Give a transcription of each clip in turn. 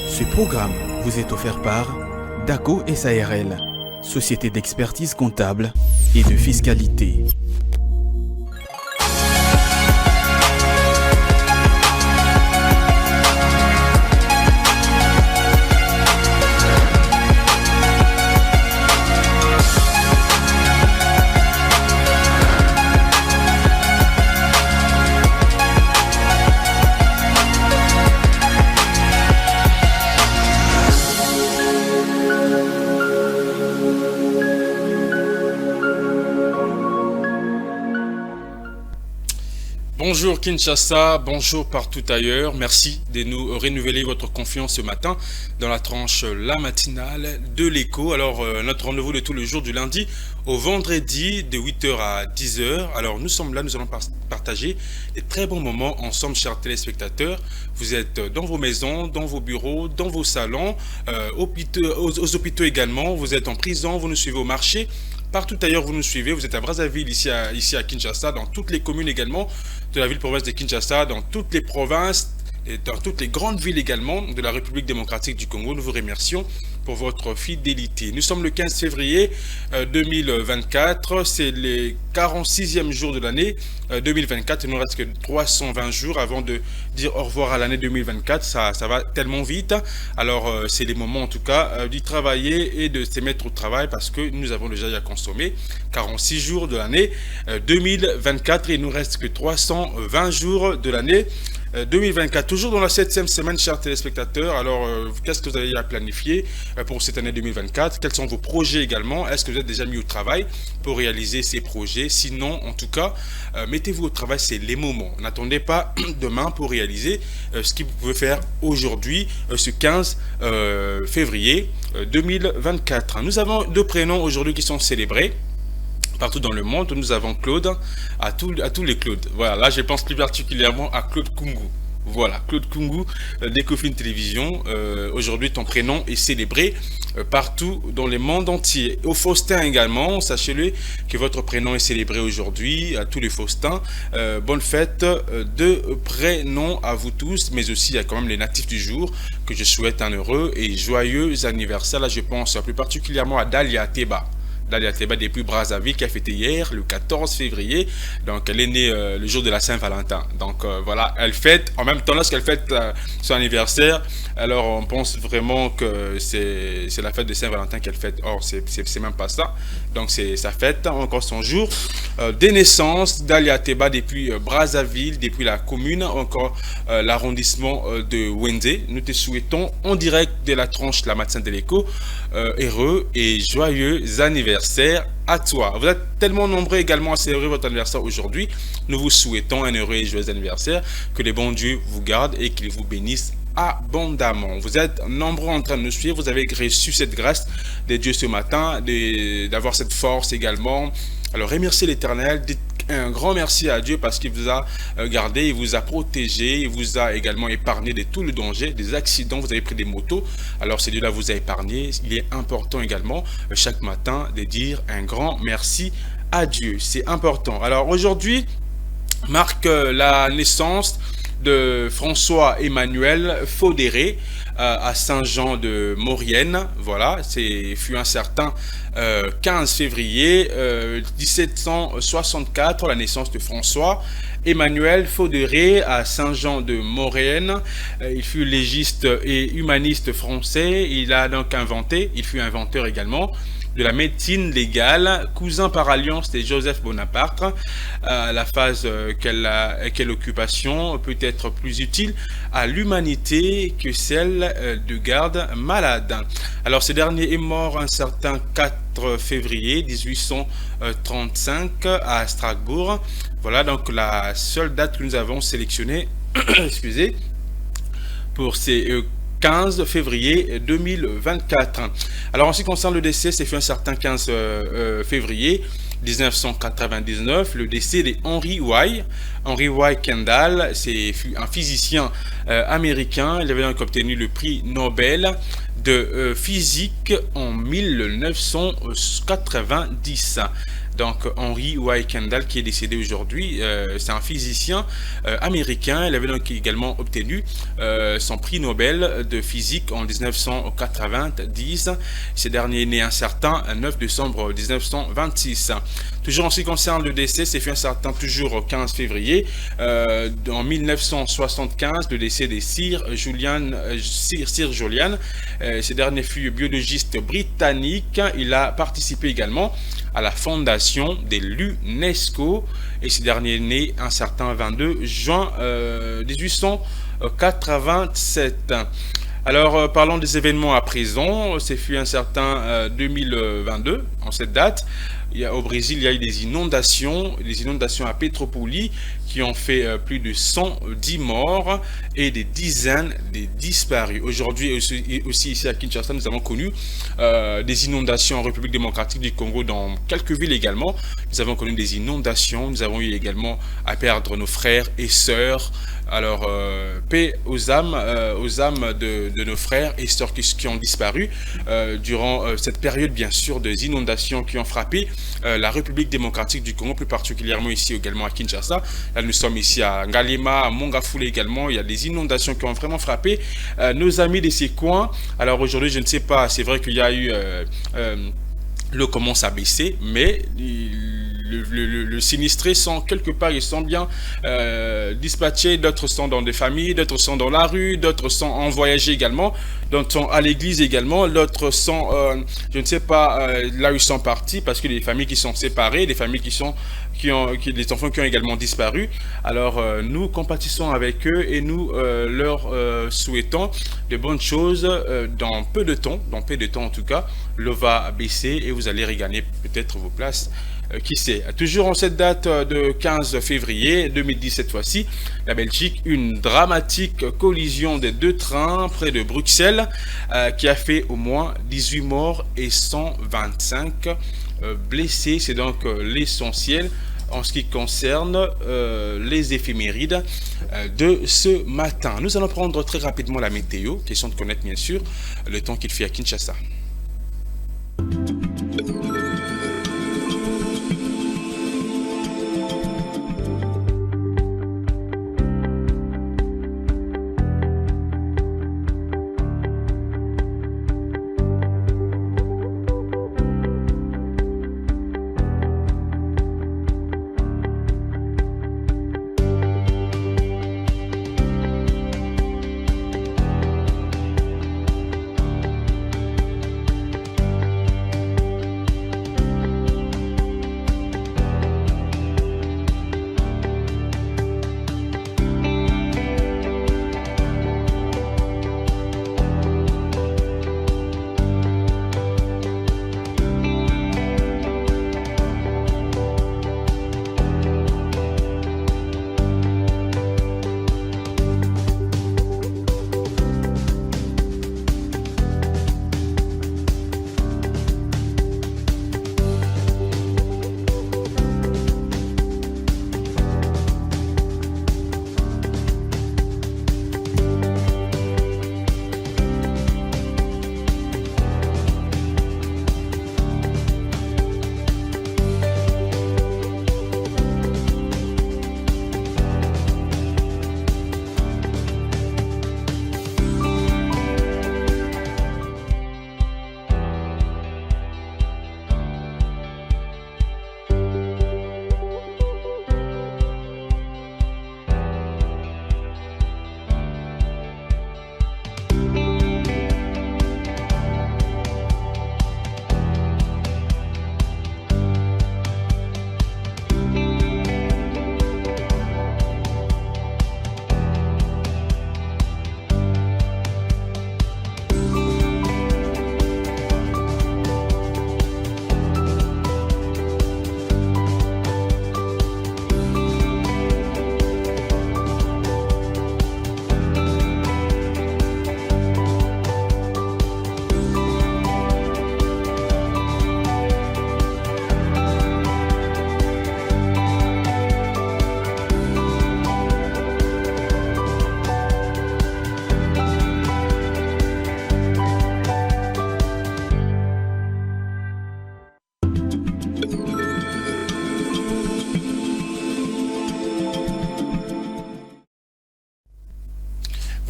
Ce programme vous est offert par DACO SARL, Société d'expertise comptable et de fiscalité. Bonjour Kinshasa, bonjour partout ailleurs. Merci de nous renouveler votre confiance ce matin dans la tranche La Matinale de l'Écho. Alors, notre rendez-vous de tous les jours du lundi au vendredi de 8h à 10h. Alors, nous sommes là, nous allons partager des très bons moments ensemble, chers téléspectateurs. Vous êtes dans vos maisons, dans vos bureaux, dans vos salons, aux hôpitaux également. Vous êtes en prison, vous nous suivez au marché. Partout ailleurs, vous nous suivez. Vous êtes à Brazzaville, ici à Kinshasa, dans toutes les communes également de la ville-province de Kinshasa, dans toutes les provinces et dans toutes les grandes villes également de la République démocratique du Congo. Nous vous remercions pour votre fidélité. Nous sommes le 15 février 2024. C'est le 46e jour de l'année 2024. Il nous reste que 320 jours avant de dire au revoir à l'année 2024. Ça va tellement vite. Alors, c'est les moments en tout cas d'y travailler et de se mettre au travail parce que nous avons déjà à consommer 46 jours de l'année 2024. Et il nous reste que 320 jours de l'année 2024, toujours dans la 7e semaine, chers téléspectateurs. Alors, qu'est-ce que vous avez à planifier pour cette année 2024? Quels sont vos projets également? Est-ce que vous êtes déjà mis au travail pour réaliser ces projets? Sinon, en tout cas, mettez-vous au travail, c'est les moments. N'attendez pas demain pour réaliser ce que vous pouvez faire aujourd'hui, ce 15 février 2024. Nous avons deux prénoms aujourd'hui qui sont célébrés partout dans le monde. Nous avons Claude, à tous les Claudes. Voilà, là je pense plus particulièrement à Claude Kungu. Voilà, Claude Kungu d'Ecofin Télévision. Aujourd'hui, ton prénom est célébré partout dans le monde entier. Au Faustin également, sachez-le que votre prénom est célébré aujourd'hui. À tous les Faustins, bonne fête de prénom à vous tous, mais aussi à quand même les natifs du jour que je souhaite un heureux et joyeux anniversaire. Là, je pense plus particulièrement à Dalia Teba. Dalia Teba depuis Brazzaville qui a fêté hier le 14 février. Donc elle est née le jour de la Saint-Valentin. Donc voilà, elle fête en même temps lorsqu'elle fête son anniversaire. Alors on pense vraiment que c'est la fête de Saint-Valentin qu'elle fête. Or c'est même pas ça. Donc c'est sa fête, encore son jour des naissances. Dalia Teba depuis Brazzaville, depuis la commune, encore l'arrondissement de Wenzé. Nous te souhaitons en direct de la tranche La Matinale de l'Écho heureux et joyeux anniversaire à toi. Vous êtes tellement nombreux également à célébrer votre anniversaire aujourd'hui. Nous vous souhaitons un heureux et joyeux anniversaire. Que les bons dieux vous gardent et qu'ils vous bénissent abondamment. Vous êtes nombreux en train de nous suivre. Vous avez reçu cette grâce de Dieu ce matin, d'avoir cette force également. Alors remerciez l'Éternel. Dites un grand merci à Dieu parce qu'il vous a gardé, il vous a protégé, il vous a également épargné de tout le danger, des accidents, vous avez pris des motos. Alors ce Dieu-là vous a épargné. Il est important également chaque matin de dire un grand merci à Dieu. C'est important. Alors aujourd'hui marque la naissance de François-Emmanuel Faudéré à Saint-Jean de Maurienne. Voilà, fut un certain 15 février 1764, la naissance de François-Emmanuel Faudéré à Saint-Jean de Maurienne. Il fut légiste et humaniste français. Il fut inventeur également de la médecine légale, cousin par alliance de Joseph Bonaparte. La phase quelle occupation peut être plus utile à l'humanité que celle de garde malade. Alors ce dernier est mort un certain 4 février 1835 à Strasbourg. Voilà donc la seule date que nous avons sélectionnée excusez, pour ces 15 février 2024. Alors en ce qui concerne le décès, c'est fait un certain 15 février 1999, le décès de Henry Y. Henry Y. Kendall, fut un physicien américain. Il avait donc obtenu le prix Nobel de physique en 1990. Donc Henry Y. Kendall qui est décédé aujourd'hui, c'est un physicien américain. Il avait donc également obtenu son prix Nobel de physique en 1990. Ce dernier est né un certain 9 décembre 1926. Toujours en ce qui concerne le décès, c'est fait un certain toujours 15 février. En 1975, le décès de Sir Julian. Ce dernier fut biologiste britannique. Il a participé également à la fondation de l'UNESCO. Et ce dernier est né un certain 22 juin 1887. Alors, parlons des événements à présent. Ce fut un certain 2022, en cette date. Au Brésil, il y a eu des inondations à Petrópolis qui ont fait plus de 110 morts et des dizaines de disparus. Aujourd'hui, aussi ici à Kinshasa, nous avons connu des inondations en République démocratique du Congo, dans quelques villes également. Nous avons connu des inondations, nous avons eu également à perdre nos frères et sœurs. Alors, paix aux âmes de nos frères et sœurs qui ont disparu durant cette période, bien sûr, des inondations qui ont frappé la République démocratique du Congo, plus particulièrement ici également à Kinshasa. Là, nous sommes ici à Ngalema, à Mongafule également. Il y a des inondations qui ont vraiment frappé nos amis de ces coins. Alors aujourd'hui, je ne sais pas, c'est vrai qu'il y a eu... l'eau commence à baisser, mais... Le sinistré sont quelque part, ils sont bien dispatchés, d'autres sont dans des familles, d'autres sont dans la rue, d'autres sont en voyage également, d'autres sont à l'église également, d'autres sont, je ne sais pas là où ils sont partis, parce que des familles qui sont séparées, des familles des enfants qui ont également disparu. Alors nous compatissons avec eux et nous leur souhaitons de bonnes choses dans peu de temps en tout cas, l'eau va baisser et vous allez regagner peut-être vos places. Qui sait. Toujours en cette date de 15 février 2010 cette fois-ci, la Belgique, une dramatique collision des deux trains près de Bruxelles qui a fait au moins 18 morts et 125 blessés. C'est donc l'essentiel en ce qui concerne les éphémérides de ce matin. Nous allons prendre très rapidement la météo, question de connaître bien sûr le temps qu'il fait à Kinshasa.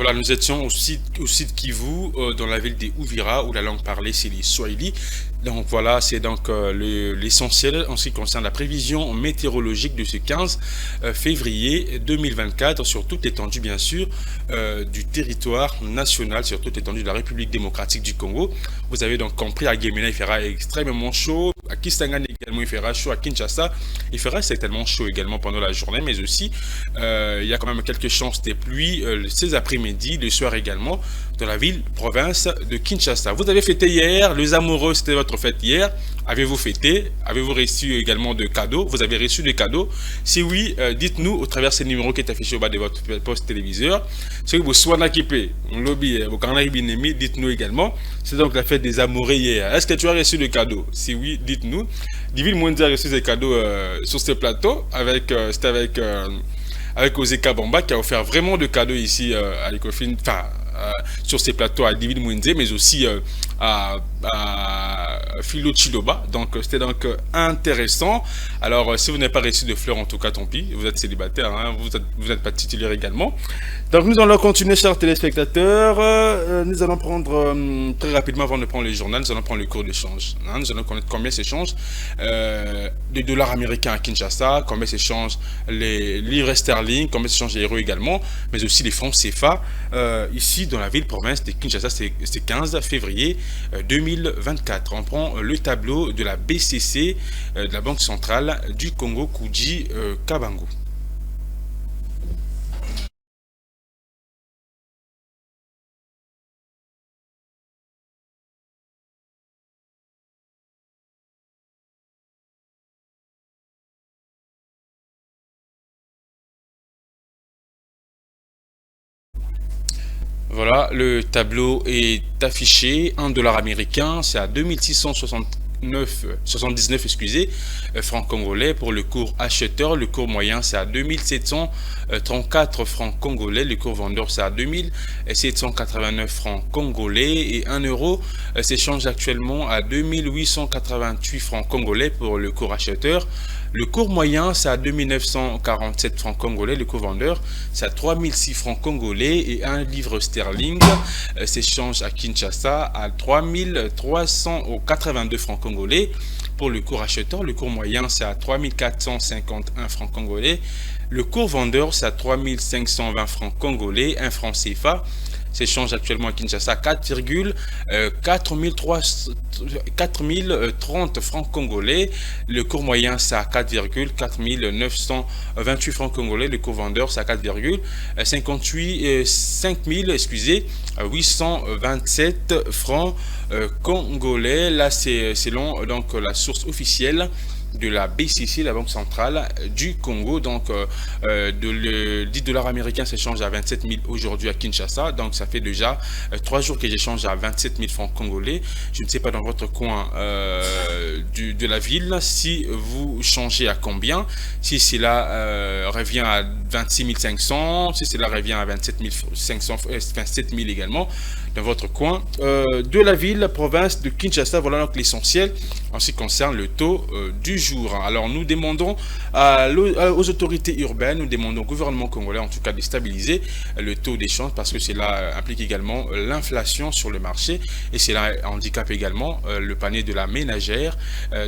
Voilà, nous étions au site Kivu, dans la ville de Uvira, où la langue parlée c'est les Swahili. Donc voilà, c'est donc l'essentiel en ce qui concerne la prévision météorologique de ce 15 février 2024 sur toute l'étendue bien sûr du territoire national, sur toute l'étendue de la République démocratique du Congo. Vous avez donc compris, à Guémena il fera extrêmement chaud, à Kisangani également il fera chaud, à Kinshasa il fera certainement chaud également pendant la journée, mais aussi il y a quand même quelques chances de pluie ces après-midi, le soir également, dans la ville, province de Kinshasa. Vous avez fêté hier, les amoureux, c'était votre fête hier. Avez-vous fêté? Avez-vous reçu également de cadeaux? Vous avez reçu des cadeaux? Si oui, dites-nous au travers de ce numéro qui est affiché au bas de votre poste téléviseur. Si vous soyez équipé, dites-nous également. C'est donc la fête des amoureux hier. Est-ce que tu as reçu des cadeaux? Si oui, dites-nous. Divine Mondi a reçu des cadeaux sur ce plateau. C'était avec Ozeka Bamba qui a offert vraiment de cadeaux ici à l'Ecofin, enfin sur ces plateaux à Divine Mwenze, mais aussi à Philo Chiloba. Donc c'était donc intéressant. Alors si vous n'avez pas reçu de fleurs, en tout cas tant pis, vous êtes célibataire, hein, vous n'êtes pas titulaire également. Donc nous allons continuer, chers téléspectateurs. Nous allons prendre très rapidement, avant de prendre le journal, nous allons prendre le cours d'échange. Hein, nous allons connaître combien s'échangent les dollars américains à Kinshasa, combien s'échangent les livres sterling, combien s'échangent les euros également, mais aussi les francs CFA ici dans la ville province de Kinshasa. C'est 15 février 2024. On prend le tableau de la BCC, de la Banque centrale du Congo, Kuji Kabango. Voilà, le tableau est affiché. 1 dollar américain, c'est à 2679, excusez, francs congolais pour le cours acheteur. Le cours moyen, c'est à 2734 francs congolais. Le cours vendeur, c'est à 2789 francs congolais. Et 1 euro s'échange actuellement à 2888 francs congolais pour le cours acheteur. Le cours moyen, c'est à 2947 francs congolais. Le cours vendeur, c'est à 3006 francs congolais. Et un livre sterling s'échange à Kinshasa à 3382 francs congolais. Pour le cours acheteur, le cours moyen, c'est à 3451 francs congolais. Le cours vendeur, c'est à 3520 francs congolais. Un franc CFA s'échange actuellement à Kinshasa 4030 francs congolais. Le cours moyen, c'est à 4,4928 francs congolais. Le cours vendeur, c'est à 827 francs congolais. Là, c'est selon donc la source officielle de la BCC, la Banque centrale du Congo. Donc le 10 dollars américains s'échange à 27 000 aujourd'hui à Kinshasa. Donc ça fait déjà 3 jours que j'échange à 27 000 francs congolais. Je ne sais pas dans votre coin de la ville si vous changez à combien, si cela revient à 26 500, si cela revient à 27 500, 27 000 également dans votre coin de la ville, province de Kinshasa. Voilà donc l'essentiel en ce qui concerne le taux du jour. Alors nous demandons aux autorités urbaines, nous demandons au gouvernement congolais en tout cas de stabiliser le taux d'échange, parce que cela implique également l'inflation sur le marché et cela handicape également le panier de la ménagère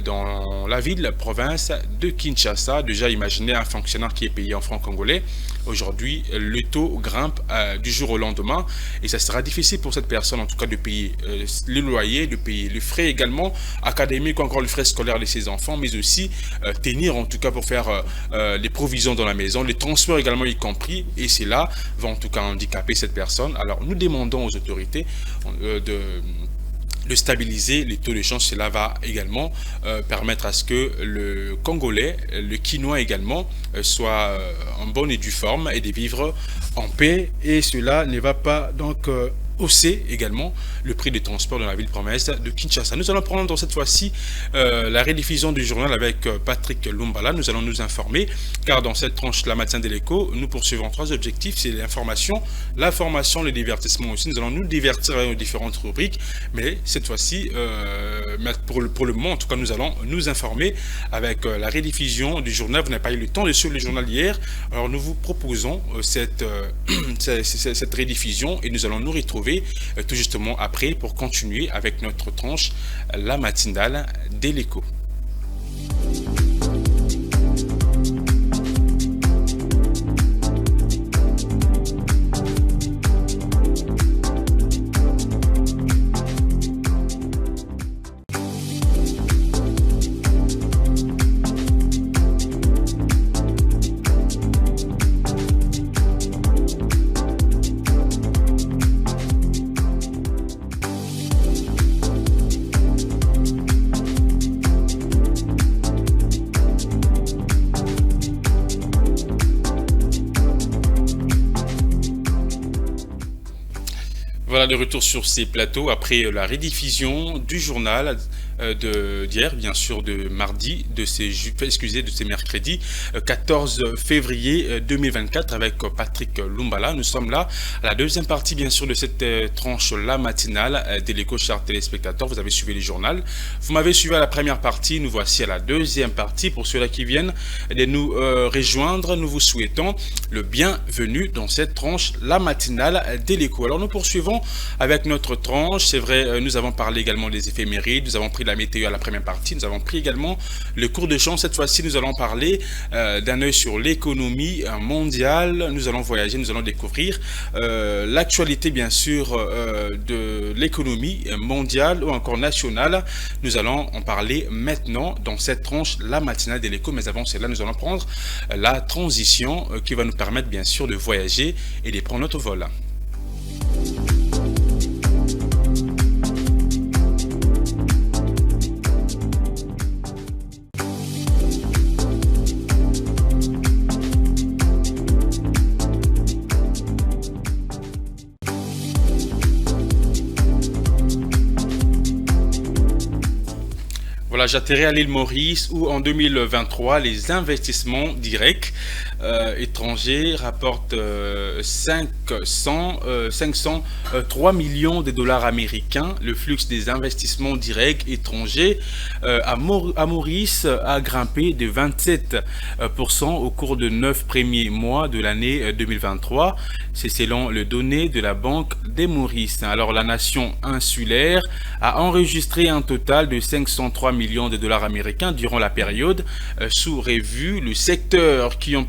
dans la ville, province de Kinshasa. Déjà imaginez un fonctionnaire qui est payé en francs congolais. Aujourd'hui, le taux grimpe du jour au lendemain et ça sera difficile pour cette personne en tout cas de payer le loyer, de payer les frais également académiques ou encore les frais scolaires de ses enfants, mais aussi tenir en tout cas pour faire les provisions dans la maison, les transports également y compris, et cela va en tout cas handicaper cette personne. Alors nous demandons aux autorités de stabiliser les taux de change. Cela va également permettre à ce que le Congolais, le Quinois également, soit en bonne et due forme et de vivre en paix, et cela ne va pas donc hausser également le prix des transports dans la ville promesse de Kinshasa. Nous allons prendre dans cette fois-ci la rediffusion du journal avec Patrick Lumbala. Nous allons nous informer, car dans cette tranche La Matinale de l'Écho, nous poursuivons trois objectifs, c'est l'information, le divertissement aussi. Nous allons nous divertir avec nos différentes rubriques, mais cette fois-ci, pour le moment, en tout cas, nous allons nous informer avec la rediffusion du journal. Vous n'avez pas eu le temps de suivre le journal hier, alors nous vous proposons cette rediffusion et nous allons nous retrouver tout justement après pour continuer avec notre tranche La Matinale de l'Écho. Voilà, de retour sur ces plateaux après la rediffusion du journal d'hier, bien sûr de mardi, de ces mercredis 14 février 2024 avec Patrick Lumbala. Nous sommes là à la deuxième partie, bien sûr, de cette tranche La Matinale de l'Écho, chers téléspectateurs. Vous avez suivi le journal. Vous m'avez suivi à la première partie. Nous voici à la deuxième partie. Pour ceux-là qui viennent de nous rejoindre, nous vous souhaitons le bienvenu dans cette tranche La Matinale de l'Écho. Alors nous poursuivons avec notre tranche. C'est vrai, nous avons parlé également des éphémérides, nous avons pris la météo à la première partie, nous avons pris également le cours de chant. Cette fois-ci, nous allons parler d'un œil sur l'économie mondiale. Nous allons voyager, nous allons découvrir l'actualité, bien sûr, de l'économie mondiale ou encore nationale. Nous allons en parler maintenant dans cette tranche La Matinale de l'Écho. Mais avant cela, nous allons prendre la transition qui va nous permettre, bien sûr, de voyager et de prendre notre vol. Voilà, j'atterris à l'île Maurice où en 2023, les investissements directs étrangers rapportent 503 millions de dollars américains. Le flux des investissements directs étrangers à Maurice a grimpé de 27% au cours de 9 premiers mois de l'année 2023. C'est selon les données de la Banque des Maurice. Alors la nation insulaire a enregistré un total de 503 millions de dollars américains durant la période sous revue. Le secteur qui ont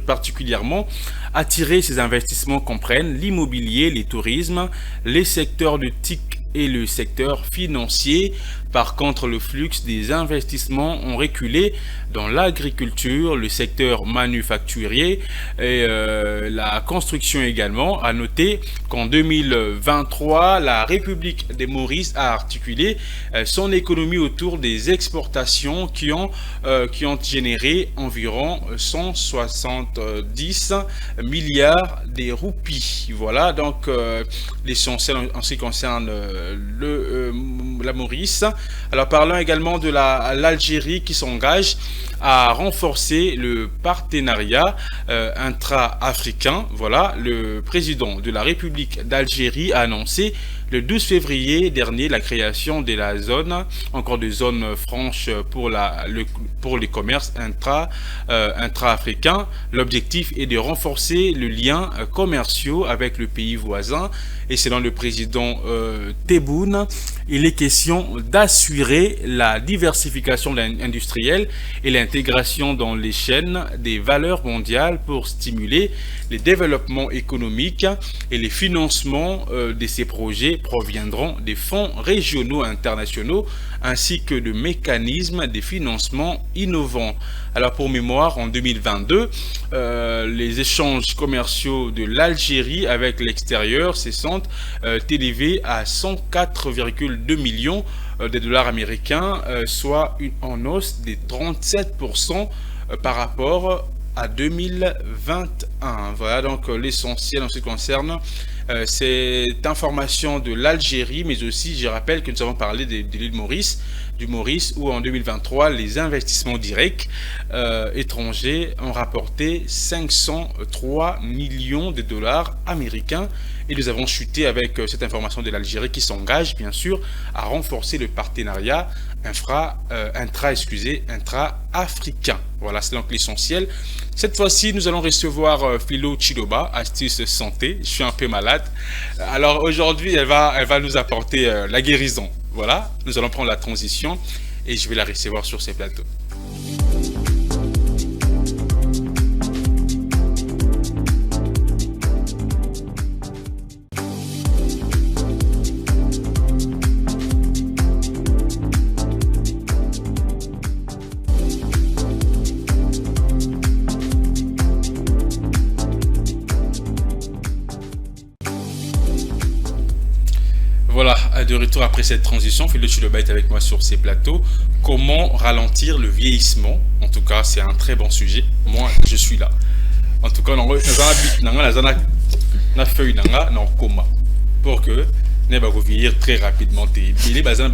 particulièrement attiré ces investissements comprennent l'immobilier, le tourisme, les secteurs de TIC et le secteur financier. Par contre, le flux des investissements ont reculé dans l'agriculture, le secteur manufacturier et la construction également. À noter qu'en 2023, la République des Maurice a articulé son économie autour des exportations qui ont généré environ 170 milliards de roupies. Voilà donc l'essentiel en ce qui concerne la Maurice. Alors parlons également de l'Algérie qui s'engage à renforcer le partenariat intra-africain. Voilà, le président de la République d'Algérie a annoncé le 12 février dernier la création de la zone, encore de zones franches pour les commerces intra-africains. L'objectif est de renforcer le lien commerciaux avec le pays voisin. Et selon le président Tebboune, il est question d'assurer la diversification industrielle et l'intégration dans les chaînes des valeurs mondiales pour stimuler le développement économique, et les financements de ces projets proviendront des fonds régionaux internationaux ainsi que de mécanismes de financement innovants. Alors pour mémoire, en 2022, les échanges commerciaux de l'Algérie avec l'extérieur se sont élevés à 104,2 millions de dollars américains, soit en hausse de 37% par rapport à 2021. Voilà donc l'essentiel en ce qui concerne cette information de l'Algérie, mais aussi, je rappelle que nous avons parlé de l'île Maurice, du Maurice, où en 2023, les investissements directs étrangers ont rapporté 503 millions de dollars américains. Et nous avons chuté avec cette information de l'Algérie qui s'engage, bien sûr, à renforcer le partenariat intra-africain. Voilà, c'est donc l'essentiel. Cette fois-ci, nous allons recevoir Philo Chidoba, astuce santé. Je suis un peu malade. Alors aujourd'hui, elle va nous apporter la guérison. Voilà, nous allons prendre la transition et je vais la recevoir sur ces plateaux. Voilà, de retour après cette transition, Philo Chidoba est avec moi sur ces plateaux. Comment ralentir le vieillissement? En tout cas, c'est un très bon sujet. Moi, je suis là. En tout cas, on a feuille dans coma pour que ne va vieillir très rapidement. Il est basé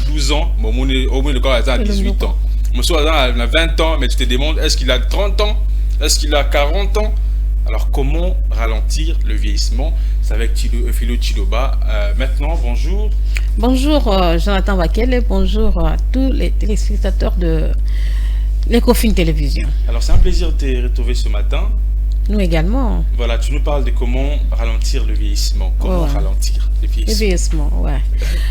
12 ans, mais au moins le corps a 18 ans. Monsieur a 20 ans, mais tu te demandes est-ce qu'il a 30 ans? Est-ce qu'il a 40 ans? Alors, comment ralentir le vieillissement? C'est avec Philo Chidoba. Maintenant, bonjour. Bonjour Jonathan Wakele, bonjour à tous les téléspectateurs de l'Ecofin Télévision. Alors, c'est un plaisir de te retrouver ce matin. Nous également. Voilà, tu nous parles de comment ralentir le vieillissement. Comment ralentir le vieillissement? Le vieillissement, ouais.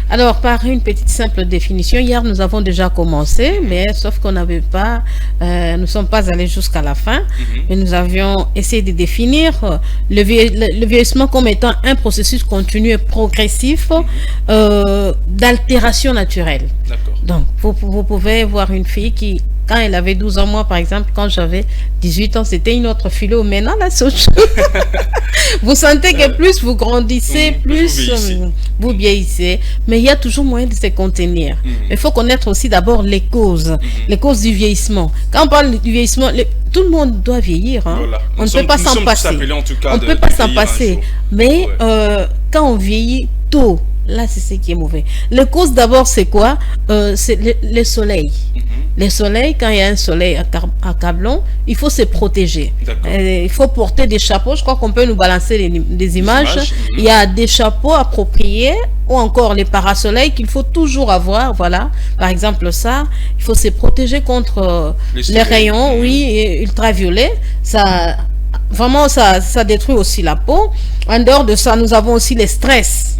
Alors, par une petite simple définition, hier nous avons déjà commencé, mais sauf qu'on n'avait pas, nous ne sommes pas allés jusqu'à la fin, mais nous avions essayé de définir le vieillissement comme étant un processus continu et progressif d'altération naturelle. D'accord. Donc, vous pouvez voir une fille qui, quand elle avait 12 ans, moi par exemple, quand j'avais 18 ans, c'était une autre philo. Maintenant, là, c'est autre chose. Vous sentez que plus vous grandissez, plus vous vieillissez. Mais il y a toujours moyen de se contenir. Il faut connaître aussi d'abord les causes du vieillissement. Quand on parle du vieillissement, tout le monde doit vieillir. Hein. Voilà. On ne peut pas s'en passer. On ne peut pas s'en passer. Mais quand on vieillit tôt, là, c'est ce qui est mauvais. Les causes d'abord, c'est quoi? C'est le soleil. Le soleil, quand il y a un soleil accablant, il faut se protéger. Il faut porter des chapeaux. Je crois qu'on peut nous balancer des images. Il y a des chapeaux appropriés ou encore les parasoleils qu'il faut toujours avoir. Voilà. Par exemple, ça, il faut se protéger contre les rayons ultraviolets. Ça, vraiment, ça détruit aussi la peau. En dehors de ça, nous avons aussi les stress.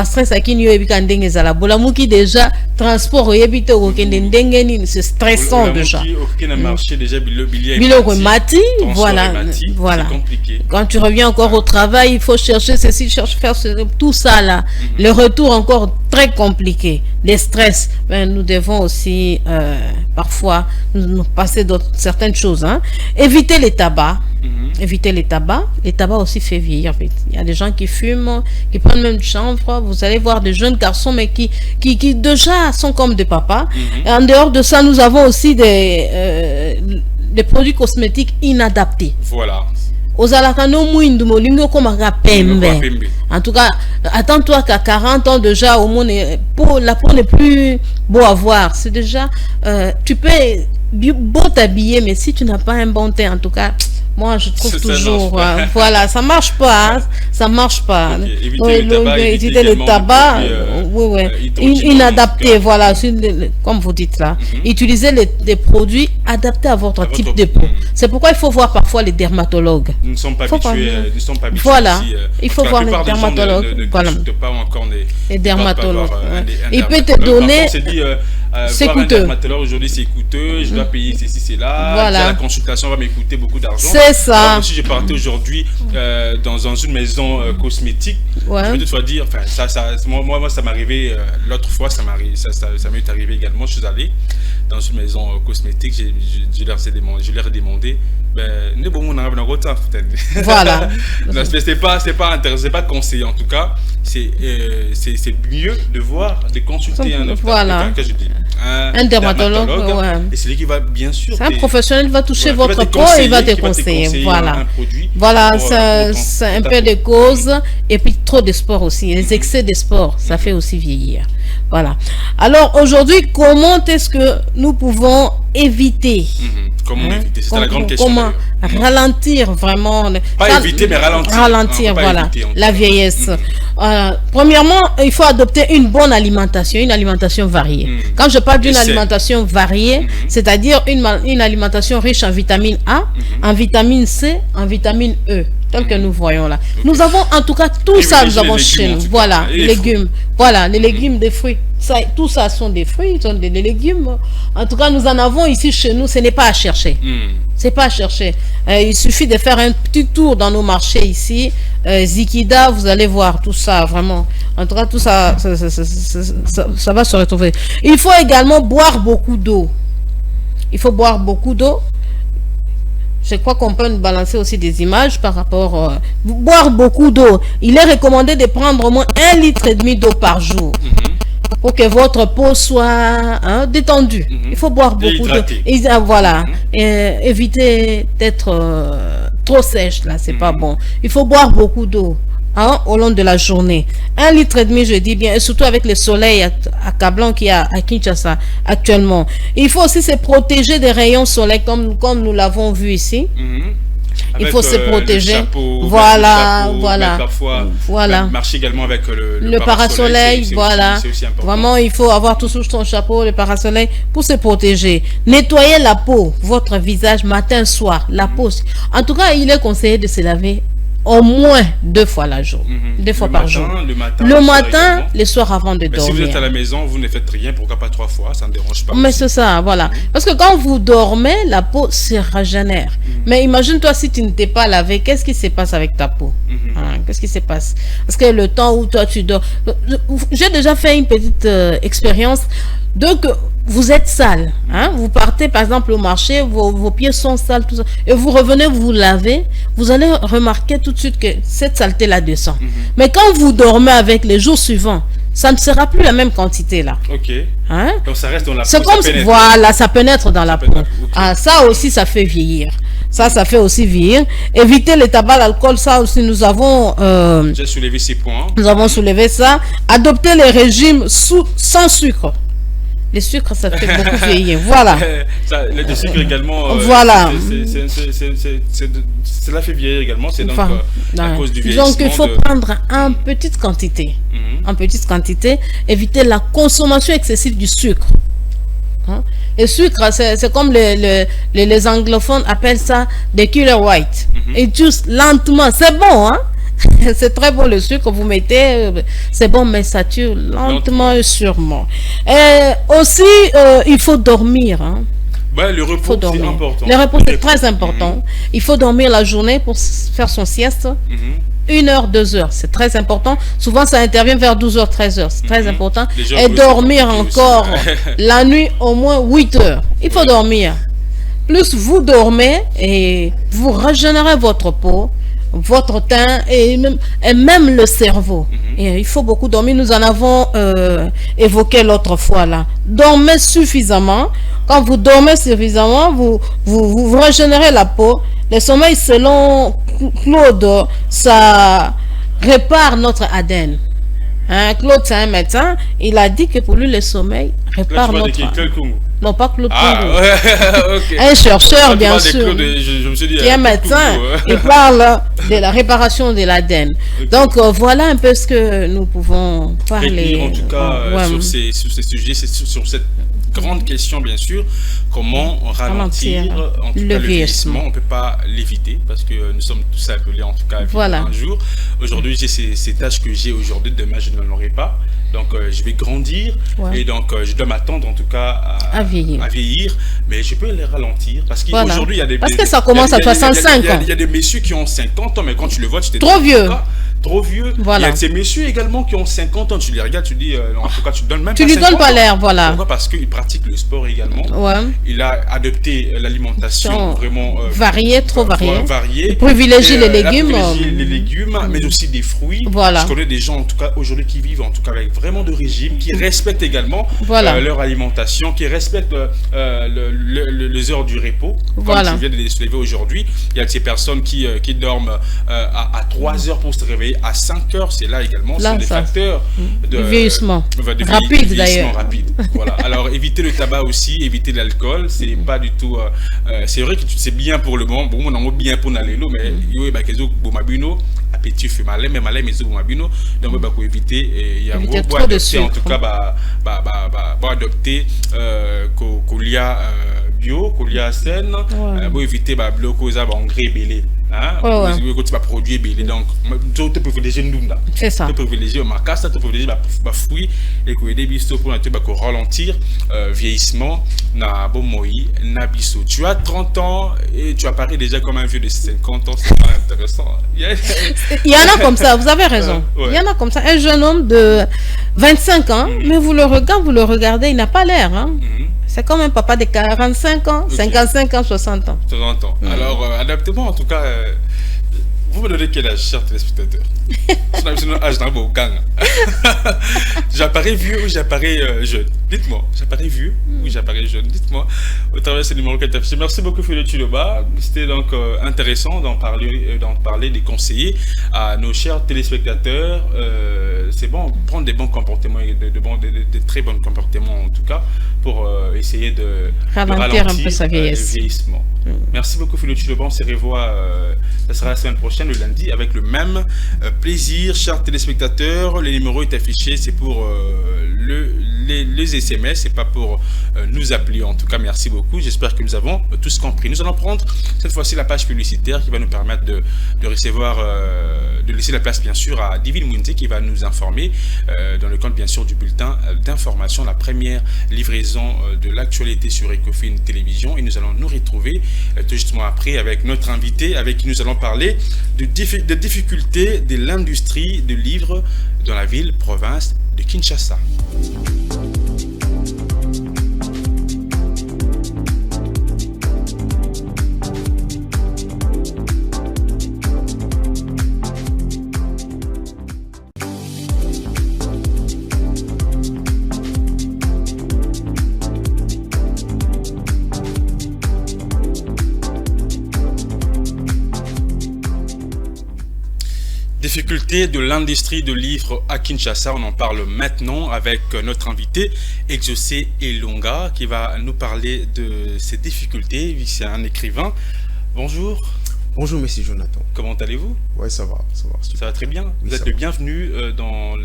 Stress qui nous est déjà transport c'est stressant déjà. Voilà. Quand tu reviens encore au travail, il faut chercher ceci, faire tout ça là. Le retour encore très compliqué. Les stress, nous devons aussi parfois nous passer certaines choses. Hein. Éviter les tabacs. Éviter les tabacs. Les tabacs aussi fait vieillir. Il y a des gens qui fument, qui prennent même du chanvre. Vous allez voir des jeunes garçons, mais qui déjà sont comme des papas. Et en dehors de ça, nous avons aussi des produits cosmétiques inadaptés. Voilà. En tout cas, attends-toi qu'à 40 ans déjà, au moins, la peau n'est plus beau à voir. C'est déjà, tu peux beau t'habiller, mais si tu n'as pas un bon teint, en tout cas, moi je trouve toujours, voilà, ça marche pas, hein, ça marche pas. Éviter le tabac, inadapté, voilà, comme vous dites là. Utilisez des produits adaptés à votre type de peau. C'est pourquoi il faut voir parfois les dermatologues. Nous ne sommes pas habitués, voilà, il faut voir les dermatologues. Voilà. Les dermatologues. Il peut te donner. C'est coûteux. Un dermatologue aujourd'hui, c'est coûteux. Je dois payer ceci, c'est là. Voilà. La consultation va m'écouter beaucoup d'argent. C'est ça. Alors, si je partais aujourd'hui dans une maison cosmétique, je vais toutefois dire, enfin, moi, ça m'est arrivé l'autre fois, ça m'est arrivé également. Je suis allé dans une maison cosmétique, je leur ai demandé Voilà. C'est pas conseillé en tout cas. C'est mieux de voir, de consulter un dermatologue. Ouais. Et c'est lui qui va bien sûr. C'est un professionnel qui va toucher votre peau et il va te conseiller. Voilà. Voilà, c'est un peu de cause. Et puis trop de sport aussi. Les excès de sport, ça fait aussi vieillir. Voilà. Alors aujourd'hui, comment est-ce que nous pouvons éviter Comment éviter? C'est la grande question. Comment ralentir vraiment? Pas éviter, mais ralentir. Ralentir, voilà, éviter, la vieillesse. Premièrement, il faut adopter une bonne alimentation, une alimentation variée. Quand je parle d'une alimentation variée, c'est-à-dire une alimentation riche en vitamine A, en vitamine C, en vitamine E, tel que nous voyons là. Nous avons en tout cas tout ça, nous avons chez nous. Voilà, les légumes. Voilà, les légumes, des fruits. Ça, tout ça sont des fruits, sont des légumes. En tout cas, nous en avons ici chez nous. Ce n'est pas à chercher. C'est pas à chercher. Il suffit de faire un petit tour dans nos marchés ici. Zikida, vous allez voir tout ça, vraiment. En tout cas, tout ça, ça va se retrouver. Il faut également boire beaucoup d'eau. Il faut boire beaucoup d'eau. Je crois qu'on peut nous balancer aussi des images par rapport boire beaucoup d'eau. Il est recommandé de prendre au moins 1,5 litre d'eau par jour pour que votre peau soit détendue. Il faut boire beaucoup d'eau. Et voilà, éviter d'être trop sèche là, c'est pas bon. Il faut boire beaucoup d'eau. Au long de la journée. 1,5 litre, je dis bien, et surtout avec le soleil accablant qu'il y a à Kinshasa actuellement. Il faut aussi se protéger des rayons soleil comme nous l'avons vu ici. Il faut se protéger. Chapeau, voilà, chapeau, voilà. Parfois, voilà. Marcher également avec le parasoleil. Voilà. Aussi vraiment, il faut avoir toujours son chapeau, le parasoleil pour se protéger. Nettoyer la peau, votre visage matin, soir, la peau. En tout cas, il est conseillé de se laver au moins 2 fois la jour, 2 fois par jour. Le matin, le soir avant de dormir. Si vous êtes à la maison, vous ne faites rien, pourquoi pas 3 fois, ça ne dérange pas. Mais c'est ça, voilà. Parce que quand vous dormez, la peau se régénère. Mais imagine-toi si tu ne t'es pas lavé, qu'est-ce qui se passe avec ta peau? Qu'est-ce qui se passe? Parce que le temps où toi tu dors... J'ai déjà fait une petite expérience. Donc, vous êtes sale, vous partez par exemple au marché, vos pieds sont sales, tout ça, et vous revenez, vous lavez, vous allez remarquer tout de suite que cette saleté là descend. Mais quand vous dormez avec les jours suivants, ça ne sera plus la même quantité là. Ok. Donc ça reste dans la peau. C'est comme voilà, ça pénètre dans la peau. Okay. Ça aussi, ça fait vieillir. Ça fait aussi vieillir. Éviter le tabac, l'alcool, ça aussi, nous avons... J'ai soulevé ces points. Nous avons soulevé ça. Adopter les régimes sans sucre. Les sucres, ça fait beaucoup vieillir. Voilà. Le sucre également. Voilà. Cela fait vieillir également. C'est donc à cause du vieillissement. Donc, il faut prendre en petite quantité. En petite quantité. Éviter la consommation excessive du sucre. Le sucre, c'est comme les anglophones appellent ça des killer white. Et juste lentement. C'est bon, c'est très bon le sucre, vous mettez, c'est bon, mais ça tue lentement et sûrement. Et aussi, il faut dormir. Le repos, c'est important. Le repos, c'est très important. Il faut dormir la journée pour faire son sieste. 1 heure, 2 heures, c'est très important. Souvent, ça intervient vers 12h, 13h. C'est très important. Et dormir encore la nuit au moins 8 heures. Il faut dormir. Plus vous dormez et vous régénérez votre peau, votre teint et même le cerveau. Et il faut beaucoup dormir. Nous en avons évoqué l'autre fois là. Dormez suffisamment. Quand vous dormez suffisamment, vous régénérez la peau. Le sommeil, selon Claude, ça répare notre ADN. Claude, c'est un médecin. Il a dit que pour lui, le sommeil répare notre ADN. Non, pas Claude Congo. Okay. Un chercheur, bien sûr, je me suis dit, qui est un médecin. Il parle de la réparation de l'ADN. Okay. Donc, voilà un peu ce que nous pouvons parler. En tout cas, sur ces sujets, sur cette grande question, bien sûr, comment ralentir en tout cas, le vieillissement. On ne peut pas l'éviter parce que nous sommes tous appelés en tout cas à vivre un jour. Aujourd'hui, j'ai ces tâches que j'ai aujourd'hui, demain je ne l'aurai pas. Donc je vais grandir et donc je dois m'attendre en tout cas à vieillir, mais je peux les ralentir parce qu'aujourd'hui il y a des... Parce que ça commence à 65 ans. Il y a des messieurs qui ont 50 ans, mais quand tu le vois, tu t'es trop vieux. trop vieux. Voilà. Il y a de ces messieurs également qui ont 50 ans. Tu les regardes, tu dis, en tout cas, tu donnes même Tu pas lui 50 donnes pas ans. l'air, voilà. Pourquoi? Parce qu'il pratique le sport également. Ouais. Il a adopté l'alimentation vraiment variée, trop variée. Il privilégie les légumes. Les légumes, mais aussi des fruits. Voilà. Je connais des gens, en tout cas, aujourd'hui, qui vivent en tout cas avec vraiment de régime, qui respectent également leur alimentation, qui respectent les heures du repos. Comme tu viens de se lever aujourd'hui, il y a de ces personnes qui dorment à 3 heures pour se réveiller à 5 heures. C'est là également, ce sont des facteurs de vieillissement. Rapide d'ailleurs. Voilà. Alors éviter le tabac aussi, éviter l'alcool, c'est pas du tout. C'est vrai que c'est bien pour le moment. Bon, on a bien pour aller l'eau, mais il y a des choses appétit fait mal, mais mal mais donc il faut éviter. Il y a un gros adopter en tout cas, adopter colia bio, colia saine, pour éviter bloquer engrais belé. Quand tu vas produire belé, donc tu peux privilégier nous là. C'est ça. Tu peux privilégier macasse, tu peux privilégier fruits et que des bisous pour ralentir vieillissement na bon moi na bisou. Tu as 30 ans et tu apparais déjà comme un vieux de 50 ans, c'est pas intéressant. Il y en a comme ça, vous avez raison. Il y en a comme ça, un jeune homme de 25 ans, mais vous le regardez, il n'a pas l'air, hein. C'est comme un papa de 45 ans, 55 ans, 60 ans. 60 ans. Alors, adaptez-moi en tout cas. Vous me donnez quel âge, chers téléspectateurs? C'est un âge d'un beau gang. J'apparais vieux ou j'apparais jeune? Dites-moi, j'apparais vieux ou j'apparais jeune? Dites-moi au travers de ce numéro qui est affiché. Merci beaucoup, Philippe Chiloba. C'était donc intéressant d'en parler, des conseillers à nos chers téléspectateurs. C'est bon, prendre des bons comportements, de très bons comportements en tout cas, pour essayer de ralentir un peu sa vieillissement. Merci beaucoup, Philippe Chiloba. On se revoit, ça sera la semaine prochaine, le lundi, avec le même plaisir. Chers téléspectateurs, le numéro est affiché, c'est pour les SMS, c'est pas pour nous appeler. En tout cas, merci beaucoup. J'espère que nous avons tous compris. Nous allons prendre cette fois-ci la page publicitaire qui va nous permettre de recevoir, de laisser la place bien sûr à Divine Munzi qui va nous informer dans le cadre bien sûr du bulletin d'information, la première livraison de l'actualité sur Ecofin Télévision. Et nous allons nous retrouver tout justement après avec notre invité avec qui nous allons parler de difficultés de l'industrie de livres dans la ville-province de Kinshasa. Difficultés de l'industrie de livres à Kinshasa, on en parle maintenant avec notre invité Exaucé Elonga qui va nous parler de ces difficultés. C'est un écrivain. Bonjour. Bonjour monsieur Jonathan. Comment allez-vous? Ouais, ça va. Ça va très bien. Oui, vous êtes le bienvenu dans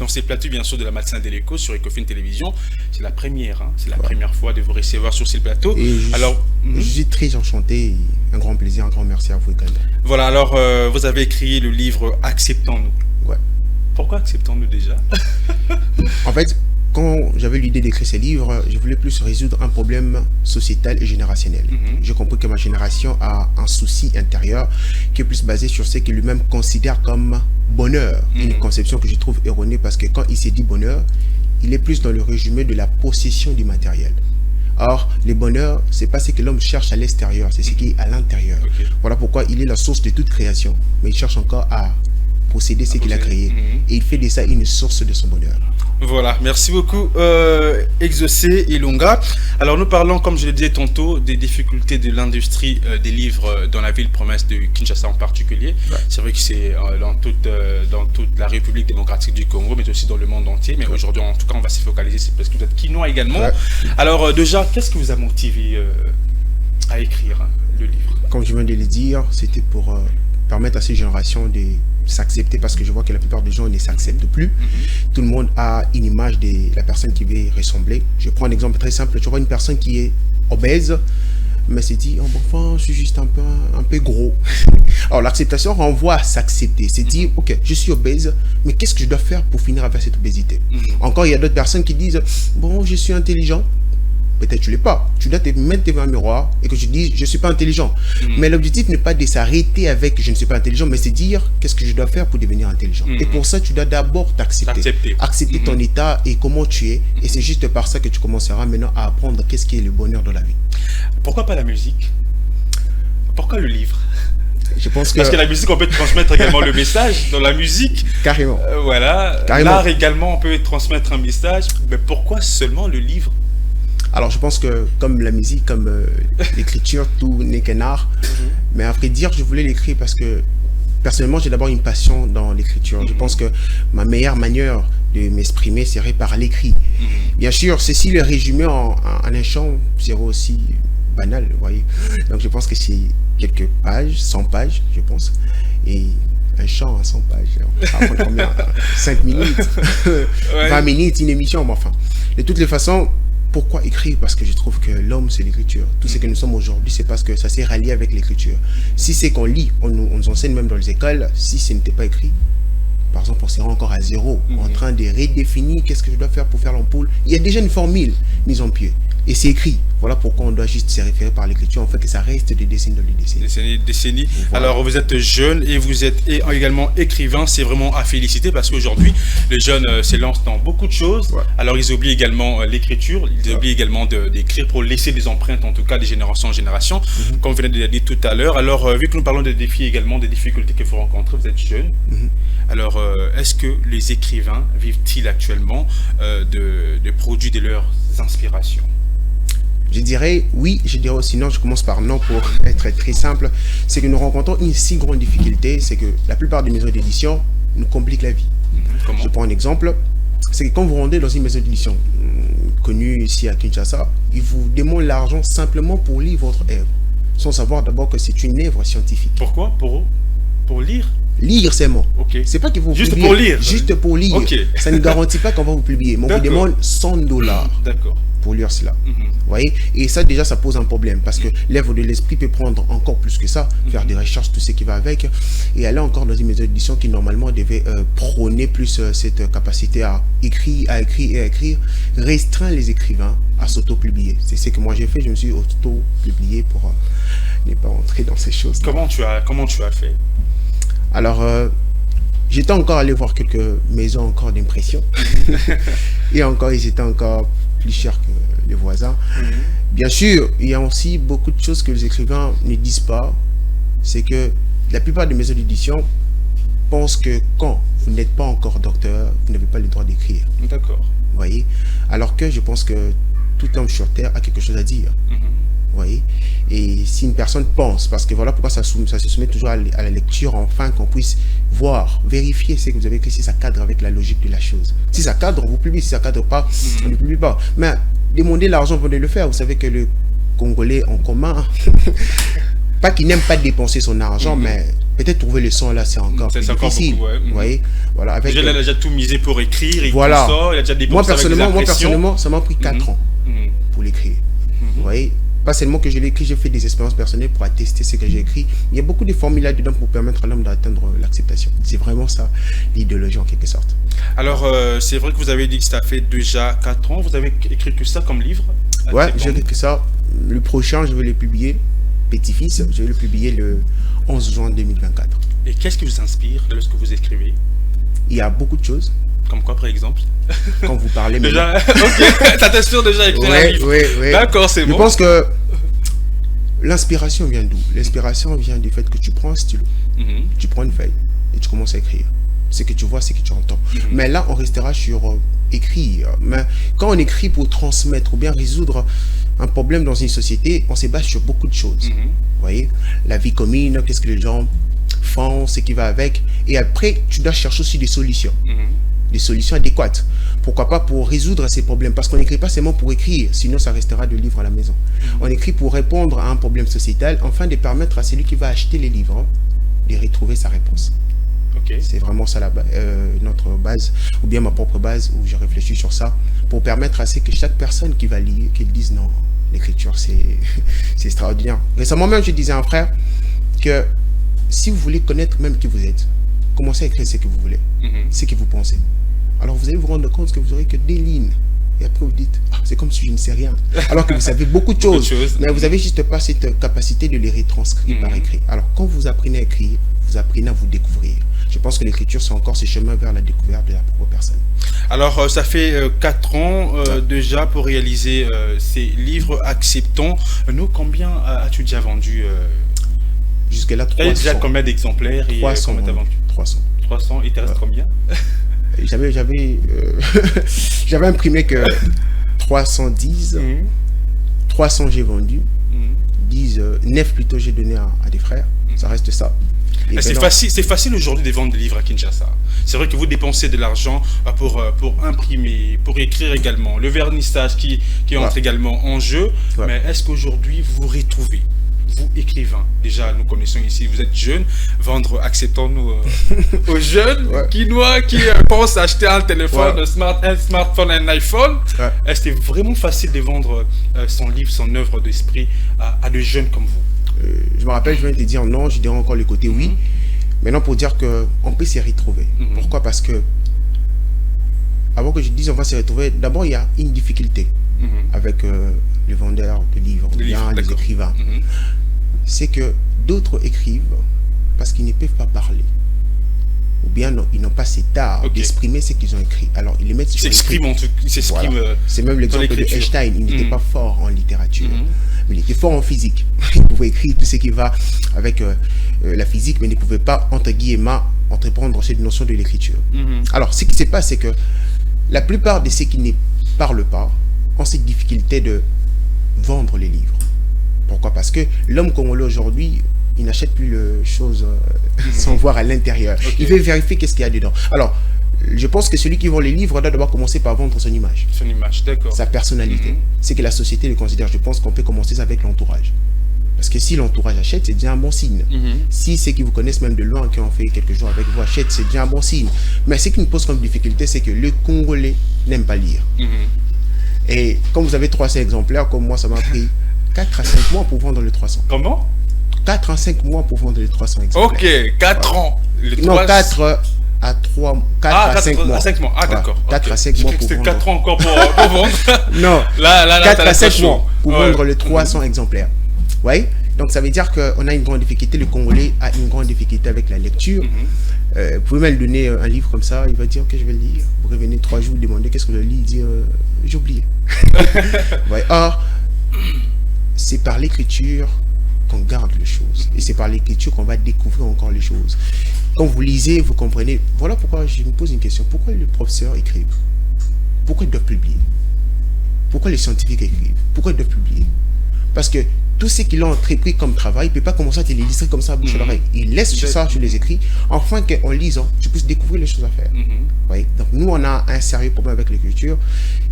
ces plateaux bien sûr de la matinale de l'écho sur Ecofin Télévision. C'est la première, hein. C'est la première fois de vous recevoir sur ces plateaux. Je suis très enchanté, un grand plaisir, un grand merci à vous également. Voilà, alors vous avez écrit le livre Acceptons-nous. Ouais. Pourquoi acceptons-nous déjà? En fait, quand j'avais l'idée d'écrire ce livre, je voulais plus résoudre un problème sociétal et générationnel. J'ai compris que ma génération a un souci intérieur qui est plus basé sur ce qu'il lui-même considère comme bonheur. Une conception que je trouve erronée parce que quand il s'est dit bonheur, il est plus dans le résumé de la possession du matériel. Or, le bonheur, c'est pas ce que l'homme cherche à l'extérieur, c'est ce qui est à l'intérieur. Voilà pourquoi il est la source de toute création, mais il cherche encore à posséder ce qu'il a créé. Et il fait de ça une source de son bonheur. Voilà, merci beaucoup Exaucé Elonga. Alors nous parlons, comme je le disais tantôt, des difficultés de l'industrie des livres dans la ville-province de Kinshasa en particulier. C'est vrai que c'est dans toute la République démocratique du Congo, mais aussi dans le monde entier. Mais aujourd'hui, en tout cas, on va se focaliser sur parce que peut-être Kinois également. Alors déjà, qu'est-ce qui vous a motivé à écrire le livre? Comme je viens de le dire, c'était pour permettre à ces générations de s'accepter parce que je vois que la plupart des gens ne s'acceptent plus. Tout le monde a une image de la personne qui veut ressembler. Je prends un exemple très simple. Tu vois une personne qui est obèse, mais se dit, oh bon, enfin, je suis juste un peu gros. Alors l'acceptation renvoie à s'accepter. C'est dire, ok, je suis obèse, mais qu'est-ce que je dois faire pour finir avec cette obésité? Encore, il y a d'autres personnes qui disent, bon, je suis intelligent, peut-être tu l'es pas. Tu dois te mettre devant un miroir et que tu dis, je suis pas intelligent. Mais l'objectif n'est pas de s'arrêter avec je ne suis pas intelligent, mais c'est dire qu'est-ce que je dois faire pour devenir intelligent. Et pour ça, tu dois d'abord t'accepter. Accepter ton état et comment tu es. Et c'est juste par ça que tu commenceras maintenant à apprendre qu'est-ce qui est le bonheur dans la vie. Pourquoi pas la musique? Pourquoi le livre? Je pense que... Parce que la musique, on peut transmettre également le message dans la musique. Carrément. Voilà. L'art également, on peut transmettre un message. Mais pourquoi seulement le livre? Alors, je pense que comme la musique, comme l'écriture, tout n'est qu'un art. Mais à vrai dire, je voulais l'écrire parce que personnellement, j'ai d'abord une passion dans l'écriture. Je pense que ma meilleure manière de m'exprimer serait par l'écrit. Bien sûr, ceci le résumé en un chant serait aussi banal, vous voyez. Donc, je pense que c'est quelques pages, 100 pages, je pense. Et un chant à 100 pages, ça va prendre combien? 5 minutes, 20 minutes, une émission, mais enfin. De toutes les façons, pourquoi écrire? Parce que je trouve que l'homme, c'est l'écriture. Tout ce que nous sommes aujourd'hui, c'est parce que ça s'est rallié avec l'écriture. Si c'est qu'on lit, on nous enseigne même dans les écoles, si ce n'était pas écrit, par exemple, on serait encore à zéro, en train de redéfinir qu'est-ce que je dois faire pour faire l'ampoule. Il y a déjà une formule mise en pied. Et c'est écrit. Voilà pourquoi on doit juste se référer par l'écriture, en fait, que ça reste des décennies dans les décennies. Décennies. Voilà. Alors, vous êtes jeune et vous êtes également écrivain. C'est vraiment à féliciter parce qu'aujourd'hui, les jeunes s'élancent dans beaucoup de choses. Alors, ils oublient également l'écriture. Ils oublient également d'écrire pour laisser des empreintes, en tout cas, de génération en génération, comme vous venez de le dire tout à l'heure. Alors, vu que nous parlons des défis également, des difficultés qu'il faut rencontrer, vous êtes jeune. Alors, est-ce que les écrivains vivent-ils actuellement de produits de leurs inspirations? Je dirais oui, je dirais aussi non. Je commence par non pour être très simple. C'est que nous rencontrons une si grande difficulté, c'est que la plupart des maisons d'édition nous compliquent la vie. Je prends un exemple, c'est que quand vous rendez dans une maison d'édition connue ici à Kinshasa, ils vous demandent l'argent simplement pour lire votre œuvre, sans savoir d'abord que c'est une œuvre scientifique. Pourquoi? Pour lire? Lire seulement. C'est pas qu'ils vont juste publier. Pour lire. Juste pour lire. Ça ne garantit pas qu'on va vous publier. Mais on vous demande $100 pour lire cela. Vous voyez? Et ça, déjà, ça pose un problème. Parce que l'œuvre de l'esprit peut prendre encore plus que ça. Faire des recherches, tout ce qui va avec. Et aller encore dans une maison d'édition qui, normalement, devait prôner plus cette capacité à écrire, restreint les écrivains à s'auto-publier. C'est ce que moi j'ai fait. Je me suis auto-publié pour ne pas entrer dans ces choses. Comment tu as fait? Alors, j'étais encore allé voir quelques maisons encore d'impression. Et encore, ils étaient encore plus chers que les voisins. Bien sûr, il y a aussi beaucoup de choses que les écrivains ne disent pas. C'est que la plupart des maisons d'édition pensent que quand vous n'êtes pas encore docteur, vous n'avez pas le droit d'écrire. D'accord. Vous voyez? Alors que je pense que tout homme sur Terre a quelque chose à dire. Vous voyez? Et si une personne pense, parce que voilà pourquoi ça se soumet toujours à la lecture, enfin qu'on puisse voir, vérifier ce que vous avez écrit, si ça cadre avec la logique de la chose. Si ça cadre, vous publiez. Si ça cadre pas, on ne publie pas. Mais demander l'argent, vous venez le faire. Vous savez que le Congolais en commun, pas qu'il n'aime pas dépenser son argent, mais peut-être trouver le son là, c'est encore plus difficile. Beaucoup, vous voyez? Voilà, avec il a déjà tout misé pour écrire, il voilà. Il a déjà dépensé. Moi personnellement, ça m'a pris 4 ans pour l'écrire. Vous voyez? Pas seulement que je l'ai écrit, j'ai fait des expériences personnelles pour attester ce que j'ai écrit. Il y a beaucoup de formules là-dedans pour permettre à l'homme d'atteindre l'acceptation. C'est vraiment ça, l'idéologie en quelque sorte. Alors, c'est vrai que vous avez dit que ça fait déjà 4 ans. Vous avez écrit que ça comme livre? Ouais, j'ai écrit que ça. Le prochain, je vais le publier, Petit-Fils, je vais le publier le 11 juin 2024. Et qu'est-ce qui vous inspire lorsque vous écrivez? Il y a beaucoup de choses. Comme quoi, par exemple? Quand vous parlez... Déjà, ok, ça t'inspire déjà écrire un livre. Oui. D'accord, c'est bon. Je pense que l'inspiration vient d'où? L'inspiration vient du fait que tu prends un stylo, tu prends une feuille et tu commences à écrire. Ce que tu vois, ce que tu entends. Mais là, on restera sur écrire. Mais quand on écrit pour transmettre ou bien résoudre un problème dans une société, on se base sur beaucoup de choses. Vous voyez? La vie commune, qu'est-ce que les gens font, ce qui va avec. Et après, tu dois chercher aussi des solutions. Des solutions adéquates. Pourquoi pas pour résoudre ces problèmes? Parce qu'on n'écrit pas seulement pour écrire, sinon ça restera de livres à la maison. On écrit pour répondre à un problème sociétal, afin de permettre à celui qui va acheter les livres de retrouver sa réponse. C'est vraiment ça notre base, ou bien ma propre base, où je réfléchis sur ça, pour permettre à ce que chaque personne qui va lire, qu'il dise non, l'écriture c'est extraordinaire. Récemment même, je disais à un frère que si vous voulez connaître même qui vous êtes, commencez à écrire ce que vous voulez, ce que vous pensez. Alors vous allez vous rendre compte que vous n'aurez que des lignes Et après, vous dites, ah, c'est comme si je ne sais rien. Alors que vous savez beaucoup de choses, mais vous n'avez juste pas cette capacité de les retranscrire par écrit. Alors, quand vous apprenez à écrire, vous apprenez à vous découvrir. Je pense que l'écriture, c'est encore ce chemin vers la découverte de la propre personne. Alors, ça fait 4 ans déjà pour réaliser ces livres. Acceptons. Nous, combien as-tu déjà vendu Jusque-là, 300. Déjà combien d'exemplaires 300. 300. Il te reste combien? J'avais imprimé que 310. 300 j'ai vendu. 9 plutôt j'ai donné à des frères. Ça reste ça. C'est facile aujourd'hui de vendre des livres à Kinshasa. C'est vrai que vous dépensez de l'argent pour imprimer, pour écrire également. Le vernissage qui entre également en jeu. Mais est-ce qu'aujourd'hui vous vous retrouvez, vous écrivain, déjà nous connaissons ici, vous êtes jeune, vendre, acceptons-nous aux jeunes qui pensent acheter un téléphone, un smartphone, un iPhone. Est-ce que c'est vraiment facile de vendre son livre, son œuvre d'esprit à des jeunes comme vous? Je me rappelle, je viens de te dire non, je dirais encore le côté oui. Maintenant, pour dire qu'on peut s'y retrouver. Pourquoi? Parce que, avant que je dise on va s'y retrouver, d'abord il y a une difficulté avec les vendeurs de livres, bien les écrivains. C'est que d'autres écrivent parce qu'ils ne peuvent pas parler. Ou bien non, ils n'ont pas cet art d'exprimer ce qu'ils ont écrit. Alors, ils les mettent sur l'écrit. C'est même l'exemple de Einstein. Il n'était pas fort en littérature. Mais il était fort en physique. Il pouvait écrire tout ce qui va avec la physique, mais il ne pouvait pas, entre guillemets, entreprendre cette notion de l'écriture. Alors, ce qui se passe, c'est que la plupart de ceux qui ne parlent pas ont cette difficulté de vendre les livres. Pourquoi? Parce que l'homme congolais aujourd'hui, il n'achète plus les choses sans voir à l'intérieur. Il veut vérifier qu'est-ce qu'il y a dedans. Alors, je pense que celui qui vend les livres doit d'abord commencer par vendre son image. Son image, d'accord. Sa personnalité. C'est que la société le considère. Je pense qu'on peut commencer avec l'entourage. Parce que si l'entourage achète, c'est déjà un bon signe. Si ceux qui vous connaissent même de loin, qui ont fait quelques jours avec vous, achètent, c'est déjà un bon signe. Mais ce qui nous pose comme difficulté, c'est que le Congolais n'aime pas lire. Et comme vous avez 300 exemplaires, comme moi, ça m'a pris 4 à 5 mois pour vendre les 300. Comment? 4 à 5 mois pour vendre les 300 exemplaires. Ok, 4 ans. Non, 4 à 5 mois. 5 mois. Ah, d'accord. 4 à 5 mois pour vendre. 4 ans encore pour vendre. Non, là, 4 à 5 mois pour vendre les 300 exemplaires. Oui, donc ça veut dire qu'on a une grande difficulté. Le Congolais a une grande difficulté avec la lecture. Vous pouvez même lui donner un livre comme ça, il va dire ok, je vais le lire. Vous revenez 3 jours, vous demandez qu'est-ce que je lis, il dit j'ai oublié. Or, c'est par l'écriture qu'on garde les choses. Et c'est par l'écriture qu'on va découvrir encore les choses. Quand vous lisez, vous comprenez. Voilà pourquoi je me pose une question. Pourquoi les professeurs écrivent? Pourquoi ils doivent publier? Pourquoi les scientifiques écrivent? Pourquoi ils doivent publier? Parce que tout ce qu'ils ont entrepris comme travail, il ne peut pas commencer à te l'illustrer comme ça à bouche à l'oreille. Il laisse ça sur les écrits, afin qu'en lisant, tu puisses découvrir les choses à faire. Oui. Donc nous, on a un sérieux problème avec l'écriture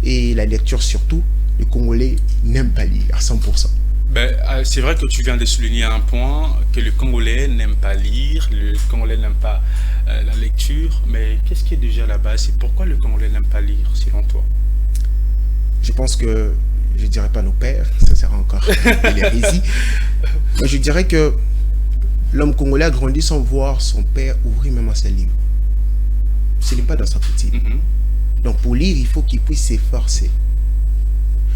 et la lecture surtout. Les Congolais n'aiment pas lire à 100%. Ben, c'est vrai que tu viens de souligner un point, que le Congolais n'aime pas lire, le Congolais n'aime pas la lecture, mais qu'est-ce qui est déjà la base? C'est pourquoi le Congolais n'aime pas lire, selon toi? Je pense que, je ne dirais pas nos pères, ça sera encore l'hérésie, mais je dirais que l'homme congolais a grandi sans voir son père ouvrir même un seul livre. Ce n'est pas dans sa coutume. Donc pour lire, il faut qu'il puisse s'efforcer.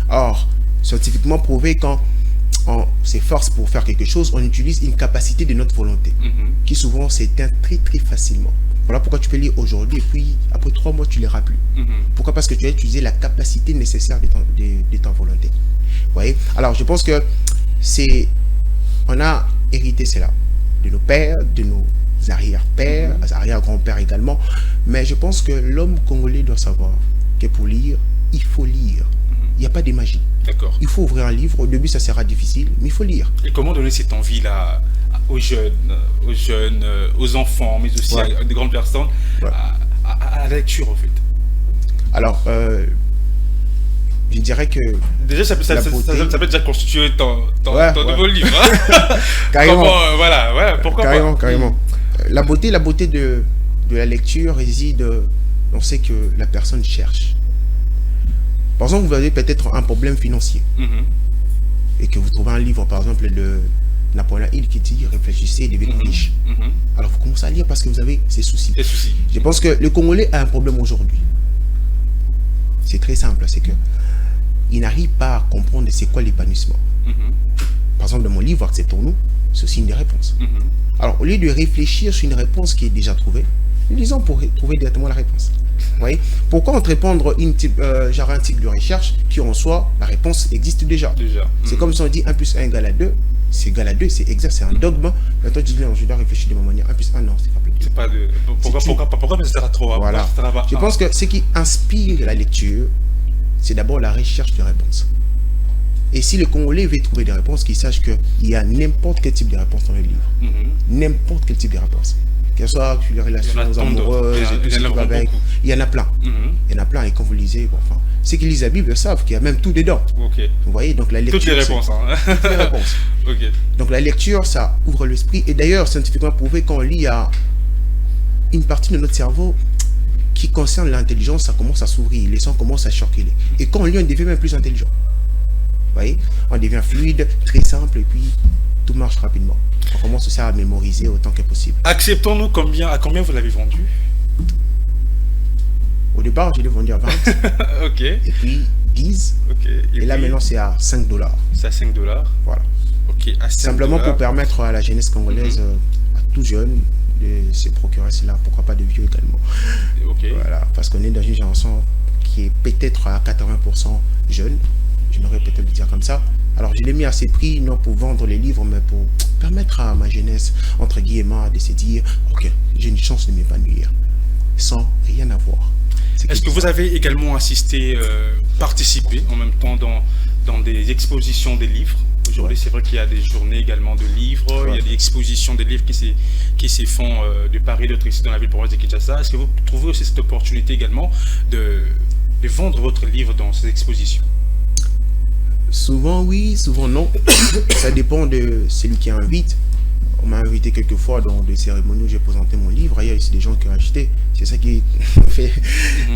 Or, scientifiquement prouvé, quand on s'efforce pour faire quelque chose, on utilise une capacité de notre volonté, qui souvent s'éteint très très facilement. Voilà pourquoi tu peux lire aujourd'hui et puis après 3 mois tu ne liras plus. Pourquoi? Parce que tu as utilisé la capacité nécessaire de ta volonté. Vous voyez? Alors je pense que on a hérité cela de nos pères, de nos arrière-pères, arrière-grands-pères également. Mais je pense que l'homme congolais doit savoir que pour lire, il faut lire. Il n'y a pas de magie. D'accord. Il faut ouvrir un livre. Au début, ça sera difficile, mais il faut lire. Et comment donner cette envie-là aux jeunes, aux enfants, mais aussi à des grandes personnes, à la lecture, en fait? Alors, je dirais que... Déjà, ça peut déjà constituer ton nouveau livre. Hein. Carrément. Voilà, pourquoi carrément, pas? Carrément. La beauté de la lecture réside dans ce que la personne cherche. Par exemple, vous avez peut-être un problème financier et que vous trouvez un livre, par exemple, de Napoléon Hill qui dit « Réfléchissez et devenez riche ». Alors, vous commencez à lire parce que vous avez ces soucis. Je pense que le Congolais a un problème aujourd'hui. C'est très simple, c'est que il n'arrive pas à comprendre c'est quoi l'épanouissement. Par exemple, dans mon livre, Acceptons-nous, c'est aussi une des réponses. Alors, au lieu de réfléchir sur une réponse qui est déjà trouvée, lisons pour trouver directement la réponse. Vous voyez? Pourquoi on te répondre genre un type de recherche qui en soi, la réponse existe déjà. C'est comme si on dit 1 plus 1 égale à 2, c'est égal à 2, c'est exact, c'est un dogme. Maintenant, tu dis non, je dois réfléchir de ma manière. 1 plus 1, non, c'est pas plus. C'est pas de... Pourquoi mais ça sera trop? Voilà. Je pense que ce qui inspire la lecture, c'est d'abord la recherche de réponses. Et si le Congolais veut trouver des réponses, qu'il sache qu'il y a n'importe quel type de réponse dans le livre. N'importe quel type de réponse. Qu'elles soient sur les relations amoureuses, et tout ce qui va avec. Il y en a plein. Il y en a plein. Et quand vous lisez, enfin, ceux qui lisent la Bible savent qu'il y a même tout dedans. Vous voyez, donc la lecture. Toutes les réponses. Toutes les réponses. Donc la lecture, ça ouvre l'esprit. Et d'ailleurs, scientifiquement prouvé, quand on lit, il y a une partie de notre cerveau qui concerne l'intelligence, ça commence à s'ouvrir. Les sons commencent à choquer. Et quand on lit, on devient même plus intelligent. Vous voyez, on devient fluide, très simple, et puis tout marche rapidement. On commence aussi à mémoriser autant que possible. Acceptons-nous, à combien vous l'avez vendu? Au départ, je l'ai vendu à 20. Et puis 10. Et là, maintenant, c'est à 5 $. C'est à 5 $. Voilà. Simplement pour permettre à la jeunesse congolaise, à tout jeune, de se procurer cela. Pourquoi pas de vieux également. Voilà, parce qu'on est dans une génération qui est peut-être à 80% jeune. Je n'aurais peut-être le dire comme ça. Alors, je l'ai mis à ces prix, non pour vendre les livres, mais pour permettre à ma jeunesse, entre guillemets, de se dire, ok, j'ai une chance de m'épanouir, sans rien avoir. Est-ce que vous avez également assisté, participé en même temps dans des expositions des livres? Aujourd'hui, c'est vrai qu'il y a des journées également de livres, il y a des expositions des livres qui se font de part et d'autre ici dans la ville province de Kinshasa. Est-ce que vous trouvez aussi cette opportunité également de vendre votre livre dans ces expositions? Souvent oui, souvent non. Ça dépend de celui qui invite. On m'a invité quelques fois dans des cérémonies où j'ai présenté mon livre. Il y a aussi des gens qui ont acheté. C'est ça qui fait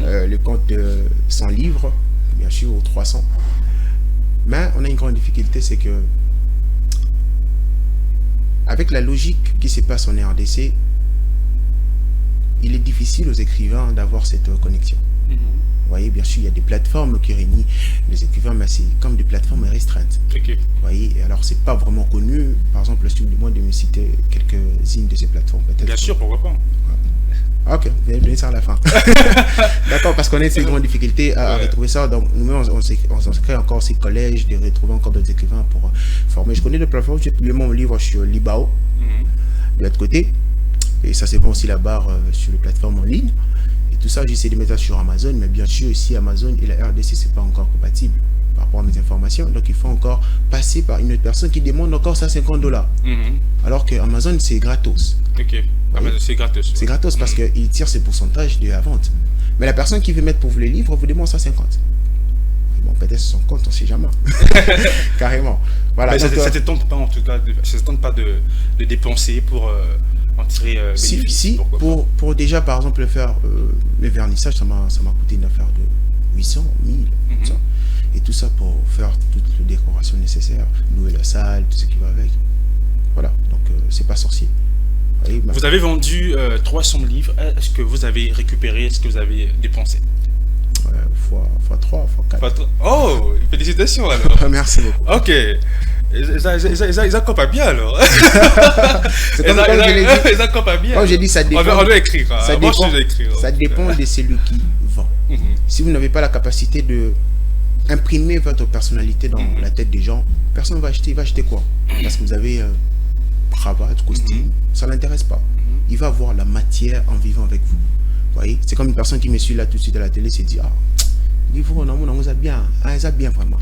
le compte de 100 livres, bien sûr, aux 300. Mais on a une grande difficulté, c'est que avec la logique qui se passe en RDC, il est difficile aux écrivains d'avoir cette connexion. Vous voyez, bien sûr, il y a des plateformes qui réunissent les écrivains, mais c'est comme des plateformes restreintes. Vous voyez, alors c'est pas vraiment connu. Par exemple, je du moins de me citer quelques-unes de ces plateformes. Bien sûr, pourquoi pas. Ok, vous allez donner ça à la fin. D'accord, parce qu'on a ces grandes difficultés à retrouver ça. Donc, nous-mêmes, on se crée encore ces collèges, de retrouver encore d'autres écrivains pour former. Je connais des plateformes, j'ai publié mon livre sur Libao, de l'autre côté. Et ça se vend aussi là-bas sur les plateformes en ligne. Tout ça, j'essaie de mettre ça sur Amazon, mais bien sûr, ici, Amazon et la RDC, c'est pas encore compatible par rapport à mes informations. Donc, il faut encore passer par une autre personne qui demande encore ça 50 $. Alors que Amazon, c'est gratos. Amazon, c'est gratos. C'est gratos parce qu'il tire ses pourcentages de la vente. Mais la personne qui veut mettre pour vous les livres, vous demande ça 50. Bon, peut-être son compte, on ne sait jamais. Carrément. Voilà. Mais ça ne t'étonne pas, en tout cas, ça ne t'étonne pas de dépenser pour... Si, pour déjà par exemple faire le vernissage, ça m'a coûté une affaire de 800, 1000, ça. Et tout ça pour faire toute la décoration nécessaire, louer la salle, tout ce qui va avec. Voilà, donc c'est pas sorcier. Voyez, vous avez vendu 300 livres, est-ce que vous avez récupéré, est-ce que vous avez dépensé? Fois 3, fois 4. Oh, félicitations alors. Merci beaucoup. Ok. Ils accompagnent pas bien alors. C'est comme je l'ai dit. Ils accompagnent pas bien. Quand j'ai dit ça dépend. On doit écrire. Ça dépend de celui qui vend. Si vous n'avez pas la capacité de imprimer votre personnalité dans la tête des gens, personne ne va acheter. Il va acheter quoi? Parce que vous avez cravate, costume, ça ne l'intéresse pas. Il va avoir la matière en vivant avec vous. Vous voyez, c'est comme une personne qui me suit là tout de suite à la télé, se dit livre, on a bien, ils a bien vraiment.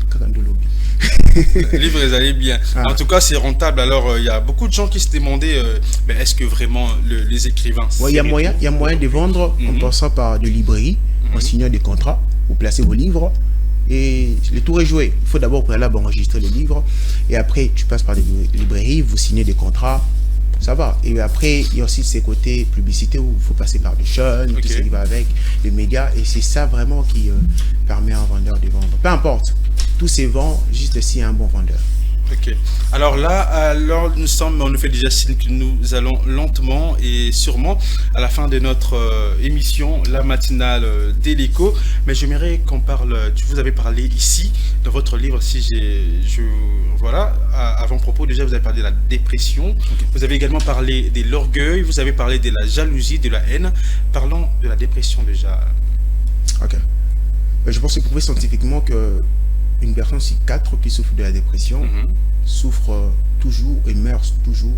Livre, ils allaient bien. En tout cas, c'est rentable. Alors, il y a beaucoup de gens qui se demandaient, est-ce que vraiment les écrivains... Il y a moyen de vendre en passant par de librairies, en signant des contrats, vous placez vos livres et le tour est joué. Il faut d'abord préalable enregistrer les livres et après, tu passes par des librairies, vous signez des contrats. Ça va. Et après, il y a aussi ces côtés publicité où il faut passer par des chaînes, tout ce qui va avec, les médias. Et c'est ça vraiment qui permet à un vendeur de vendre. Peu importe. Tout se vend juste s'il y a un bon vendeur. Ok. Alors là, on nous fait déjà signe que nous allons lentement et sûrement à la fin de notre émission, la matinale de l'écho. Mais j'aimerais qu'on parle, vous avez parlé ici, dans votre livre, voilà, avant-propos, déjà vous avez parlé de la dépression, okay. Vous avez également parlé de l'orgueil, vous avez parlé de la jalousie, de la haine. Parlons de la dépression déjà. Ok. Je pense que c'est prouvé scientifiquement que une personne sur 4 qui souffre de la dépression souffre toujours et meurt toujours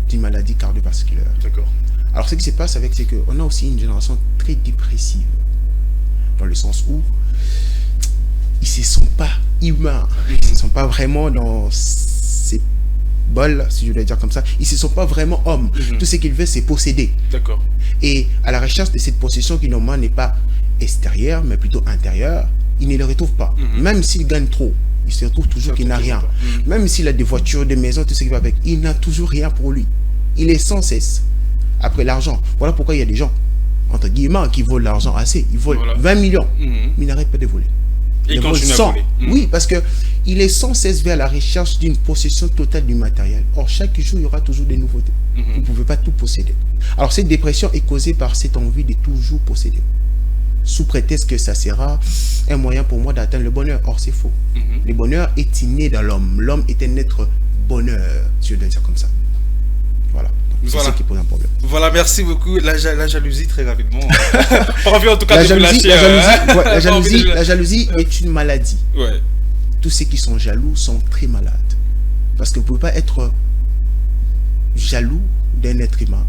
d'une maladie cardiovasculaire. D'accord. Alors ce qui se passe avec, c'est qu'on a aussi une génération très dépressive, dans le sens où ils ne se sentent pas humains, ils ne se sentent pas vraiment dans ces bols, si je dois dire comme ça, ils ne se sentent pas vraiment hommes. Tout ce qu'ils veulent, c'est posséder. D'accord. Et à la recherche de cette possession qui normalement n'est pas extérieure, mais plutôt intérieure, il ne le retrouve pas. Même s'il gagne trop, il se retrouve toujours qu'il n'a rien. Même s'il a des voitures, des maisons, tout ce qui va avec, il n'a toujours rien pour lui. Il est sans cesse après l'argent. Voilà pourquoi il y a des gens, entre guillemets, qui volent l'argent assez. Ils volent 20 millions, mais ils n'arrêtent pas de voler. Il continue à voler. Oui, parce qu'il est sans cesse vers la recherche d'une possession totale du matériel. Or, chaque jour, il y aura toujours des nouveautés. Vous ne pouvez pas tout posséder. Alors, cette dépression est causée par cette envie de toujours posséder, sous prétexte que ça sera un moyen pour moi d'atteindre le bonheur. Or, c'est faux. Le bonheur est inné dans l'homme. L'homme est un être bonheur, si je dois dire comme ça. Voilà. C'est ça qui pose un problème. Voilà, merci beaucoup. La jalousie, très rapidement. On revient en tout cas la jalousie est une maladie. Ouais. Tous ceux qui sont jaloux sont très malades. Parce que vous ne pouvez pas être jaloux d'un être humain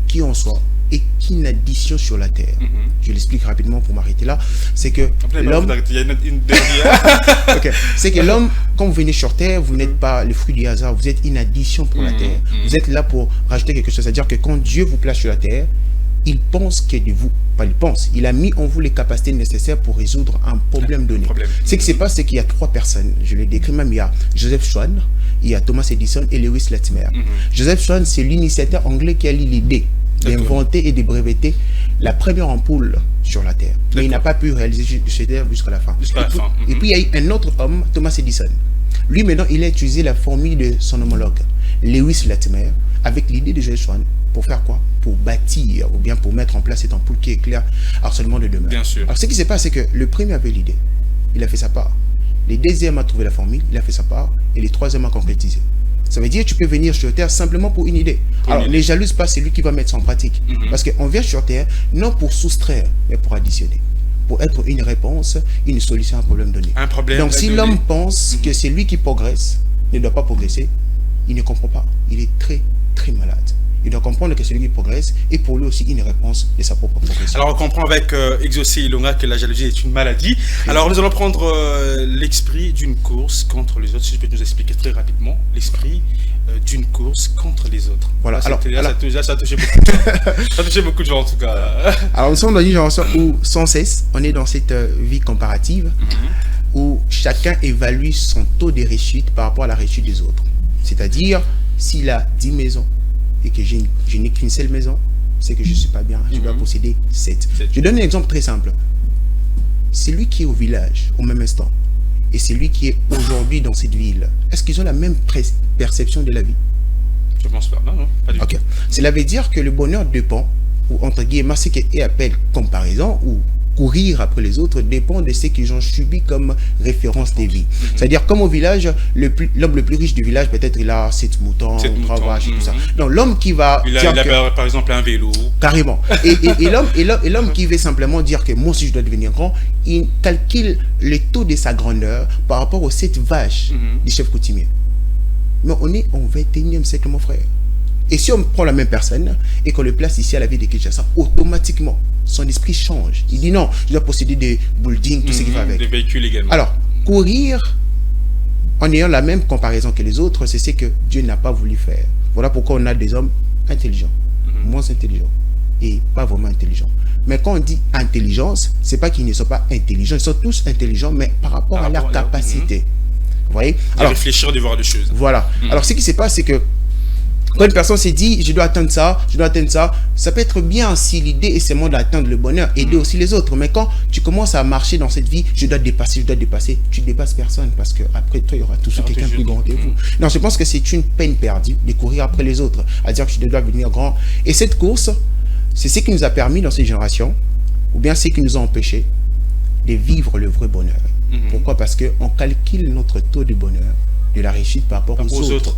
qui en soit est qu'une addition sur la terre. Je l'explique rapidement pour m'arrêter là. C'est que l'homme... Il y a une dernière. Okay. C'est que l'homme, quand vous venez sur terre, vous n'êtes pas le fruit du hasard, vous êtes une addition pour la terre. Vous êtes là pour rajouter quelque chose. C'est-à-dire que quand Dieu vous place sur la terre, il pense que de vous, pas il pense, il a mis en vous les capacités nécessaires pour résoudre un problème donné. Ce qui se passe, c'est qu'il y a 3 personnes. Je le décris même, il y a Joseph Swan, il y a Thomas Edison et Lewis Latimer. Joseph Swan, c'est l'initiateur anglais qui a eu l'idée d'inventer et de breveter la première ampoule sur la Terre. Mais il n'a pas pu réaliser cette Terre jusqu'à la fin. Et puis il y a eu un autre homme, Thomas Edison. Lui maintenant, il a utilisé la formule de son homologue, Lewis Latimer, avec l'idée de Joseph Swan. Pour faire quoi? Pour bâtir ou bien pour mettre en place cette ampoule qui éclaire harcèlement de demain. Bien sûr. Alors ce qui se passe, c'est que le premier avait l'idée, il a fait sa part. Le deuxième a trouvé la formule, il a fait sa part. Et le troisième a concrétisé. Ça veut dire que tu peux venir sur Terre simplement pour une idée. Alors, les jalouses pas, c'est lui qui va mettre ça en pratique. Parce qu'on vient sur Terre, non pour soustraire, mais pour additionner. Pour être une réponse, une solution à un problème donné. Donc, si l'homme pense que c'est lui qui progresse, ne doit pas progresser, il ne comprend pas. Il est très, très malade. Il doit comprendre que celui qui progresse est pour lui aussi une réponse de sa propre progression. Alors on comprend avec Exaucé Ilonga que la jalousie est une maladie. Alors nous allons prendre l'esprit d'une course contre les autres. Si je peux nous expliquer très rapidement l'esprit d'une course contre les autres. Voilà. Ça a touché beaucoup de gens. Ça a touché beaucoup de gens en tout cas. Alors nous sommes dans une génération où sans cesse on est dans cette vie comparative où chacun évalue son taux de réussite par rapport à la réussite des autres. C'est-à-dire s'il a 10 maisons et que je n'ai qu'une seule maison, c'est que je ne suis pas bien, je dois posséder 7. Je donne un exemple très simple. Celui qui est au village au même instant et celui qui est aujourd'hui dans cette ville, est-ce qu'ils ont la même perception de la vie? Je pense pas, non, pas du tout. Cela veut dire que le bonheur dépend, ou entre guillemets, ce qu'on appelle comparaison, ou courir après les autres dépend de ce qu'ils ont subi comme référence des vies. C'est-à-dire, comme au village, l'homme le plus riche du village, peut-être il a 7 moutons, 3 vaches et tout ça. Donc l'homme qui va... Il a par exemple un vélo. Carrément. Et l'homme qui veut simplement dire que moi aussi je dois devenir grand, il calcule le taux de sa grandeur par rapport aux 7 vaches du chef coutumier. Mais on est au 21e siècle, mon frère. Et si on prend la même personne et qu'on le place ici à la ville de Kinshasa, automatiquement, son esprit change. Il dit non, je dois posséder des buildings, tout ce qui va avec. Des véhicules également. Alors, courir en ayant la même comparaison que les autres, c'est ce que Dieu n'a pas voulu faire. Voilà pourquoi on a des hommes intelligents, moins intelligents et pas vraiment intelligents. Mais quand on dit intelligence, c'est pas qu'ils ne sont pas intelligents, ils sont tous intelligents, mais par rapport à leur capacité. Vous voyez? Alors, réfléchir, de voir des choses. Voilà. Alors, ce qui se passe, c'est que Quand une personne s'est dit, je dois atteindre ça, ça peut être bien si l'idée est seulement d'atteindre le bonheur, aider aussi les autres. Mais quand tu commences à marcher dans cette vie, je dois dépasser, tu ne dépasses personne parce qu'après toi, il y aura toujours quelqu'un plus grand que vous. Non, je pense que c'est une peine perdue de courir après les autres, à dire que je dois devenir grand. Et cette course, c'est ce qui nous a permis dans cette génération, ou bien ce qui nous a empêchés de vivre le vrai bonheur. Pourquoi? Parce qu'on calcule notre taux de bonheur, de la réussite par rapport aux autres.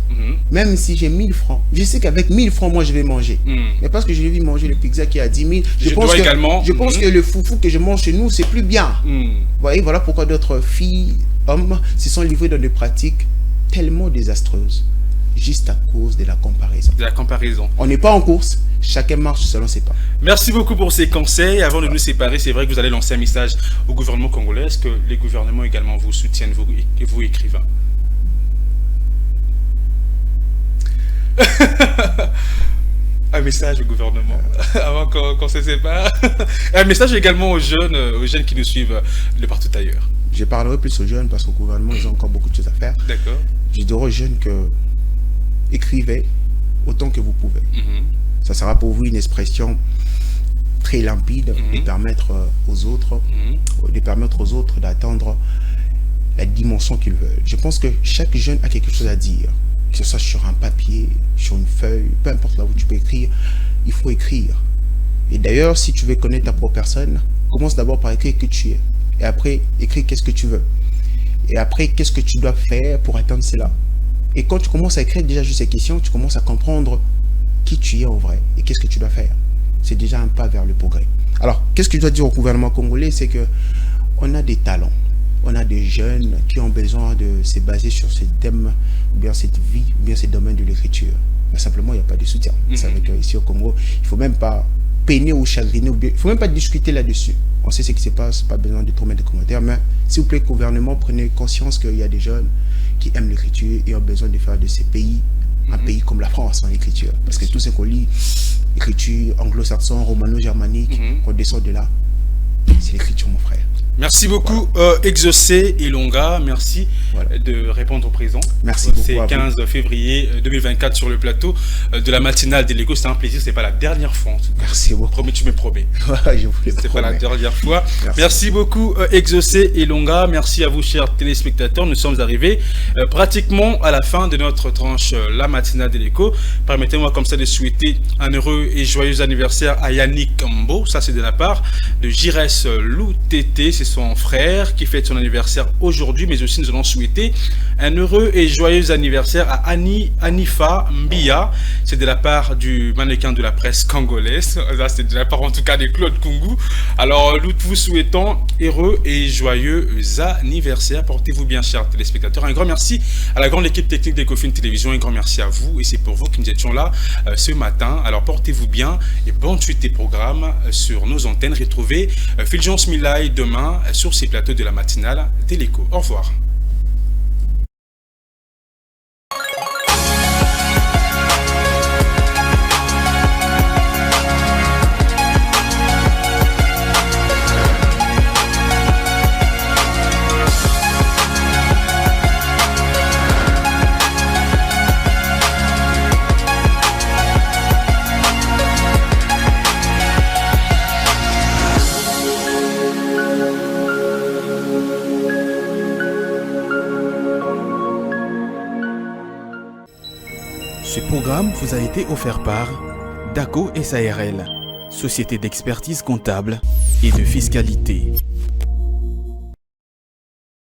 Même si j'ai 1000 francs, je sais qu'avec 1000 francs, moi, je vais manger. Mais parce que je vais manger le pizza qui est à 10 000, je pense que le foufou que je mange chez nous, c'est plus bien. Vous voyez, voilà pourquoi d'autres filles, hommes, se sont livrés dans des pratiques tellement désastreuses, juste à cause de la comparaison. On n'est pas en course, chacun marche selon ses pas. Merci beaucoup pour ces conseils. Avant de nous séparer, c'est vrai que vous allez lancer un message au gouvernement congolais. Est-ce que les gouvernements également vous soutiennent, vous écrivains? Un message au gouvernement avant qu'on se sépare. Un message également aux jeunes qui nous suivent de partout ailleurs. Je parlerai plus aux jeunes parce qu'au gouvernement, ils ont encore beaucoup de choses à faire. D'accord. Je dirais aux jeunes que écrivez autant que vous pouvez. Ça sera pour vous une expression très limpide de permettre aux autres, d'atteindre la dimension qu'ils veulent. Je pense que chaque jeune a quelque chose à dire, que ce soit sur un papier, sur une feuille, peu importe là où tu peux écrire, il faut écrire. Et d'ailleurs, si tu veux connaître ta propre personne, commence d'abord par écrire qui tu es. Et après, écrire qu'est-ce que tu veux. Et après, qu'est-ce que tu dois faire pour atteindre cela. Et quand tu commences à écrire déjà juste ces questions, tu commences à comprendre qui tu es en vrai et qu'est-ce que tu dois faire. C'est déjà un pas vers le progrès. Alors, qu'est-ce que je dois dire au gouvernement congolais? C'est que on a des talents. On a des jeunes qui ont besoin de se baser sur ces thèmes, ou bien cette vie, ou bien ces domaines de l'écriture. Mais simplement, il n'y a pas de soutien. C'est vrai qu'ici au Congo, il ne faut même pas peiner ou chagriner, il ne faut même pas discuter là-dessus. On sait ce qui se passe, pas besoin de trop mettre de commentaires, mais s'il vous plaît, gouvernement, prenez conscience qu'il y a des jeunes qui aiment l'écriture et ont besoin de faire de ces pays un pays comme la France en écriture. Parce que tout ce qu'on lit, écriture anglo-saxon, romano-germanique, on descend de là, c'est l'écriture, mon frère. Merci beaucoup, Exaucé Ilonga. Merci de répondre au présent. Merci beaucoup. C'est 15 février 2024 sur le plateau de la matinale de l'Écho. C'est un plaisir, c'est pas la dernière fois. Merci beaucoup. Promets, tu me promets. Je vous le promets. C'est pas la dernière fois. Merci beaucoup, Exaucé Ilonga. Merci à vous, chers téléspectateurs. Nous sommes arrivés pratiquement à la fin de notre tranche la matinale de l'Écho. Permettez-moi comme ça de souhaiter un heureux et joyeux anniversaire à Yannick Kambo. Ça, c'est de la part de Jires Lou Tété. C'est son frère qui fête son anniversaire aujourd'hui, mais aussi nous allons souhaiter un heureux et joyeux anniversaire à Anifa Mbia. C'est de la part du mannequin de la presse congolaise. C'est de la part en tout cas de Claude Kungu. Alors nous vous souhaitons heureux et joyeux anniversaire. Portez-vous bien, chers téléspectateurs. Un grand merci à la grande équipe technique d'Ecofin Télévision. Un grand merci à vous. Et c'est pour vous que nous étions là ce matin. Alors portez-vous bien et bonne suite des programmes sur nos antennes. Retrouvez Fulgence Milay demain sur ces plateaux de la matinale de l'Écho. Au revoir. Ce programme vous a été offert par DACO SARL, Société d'expertise comptable et de fiscalité.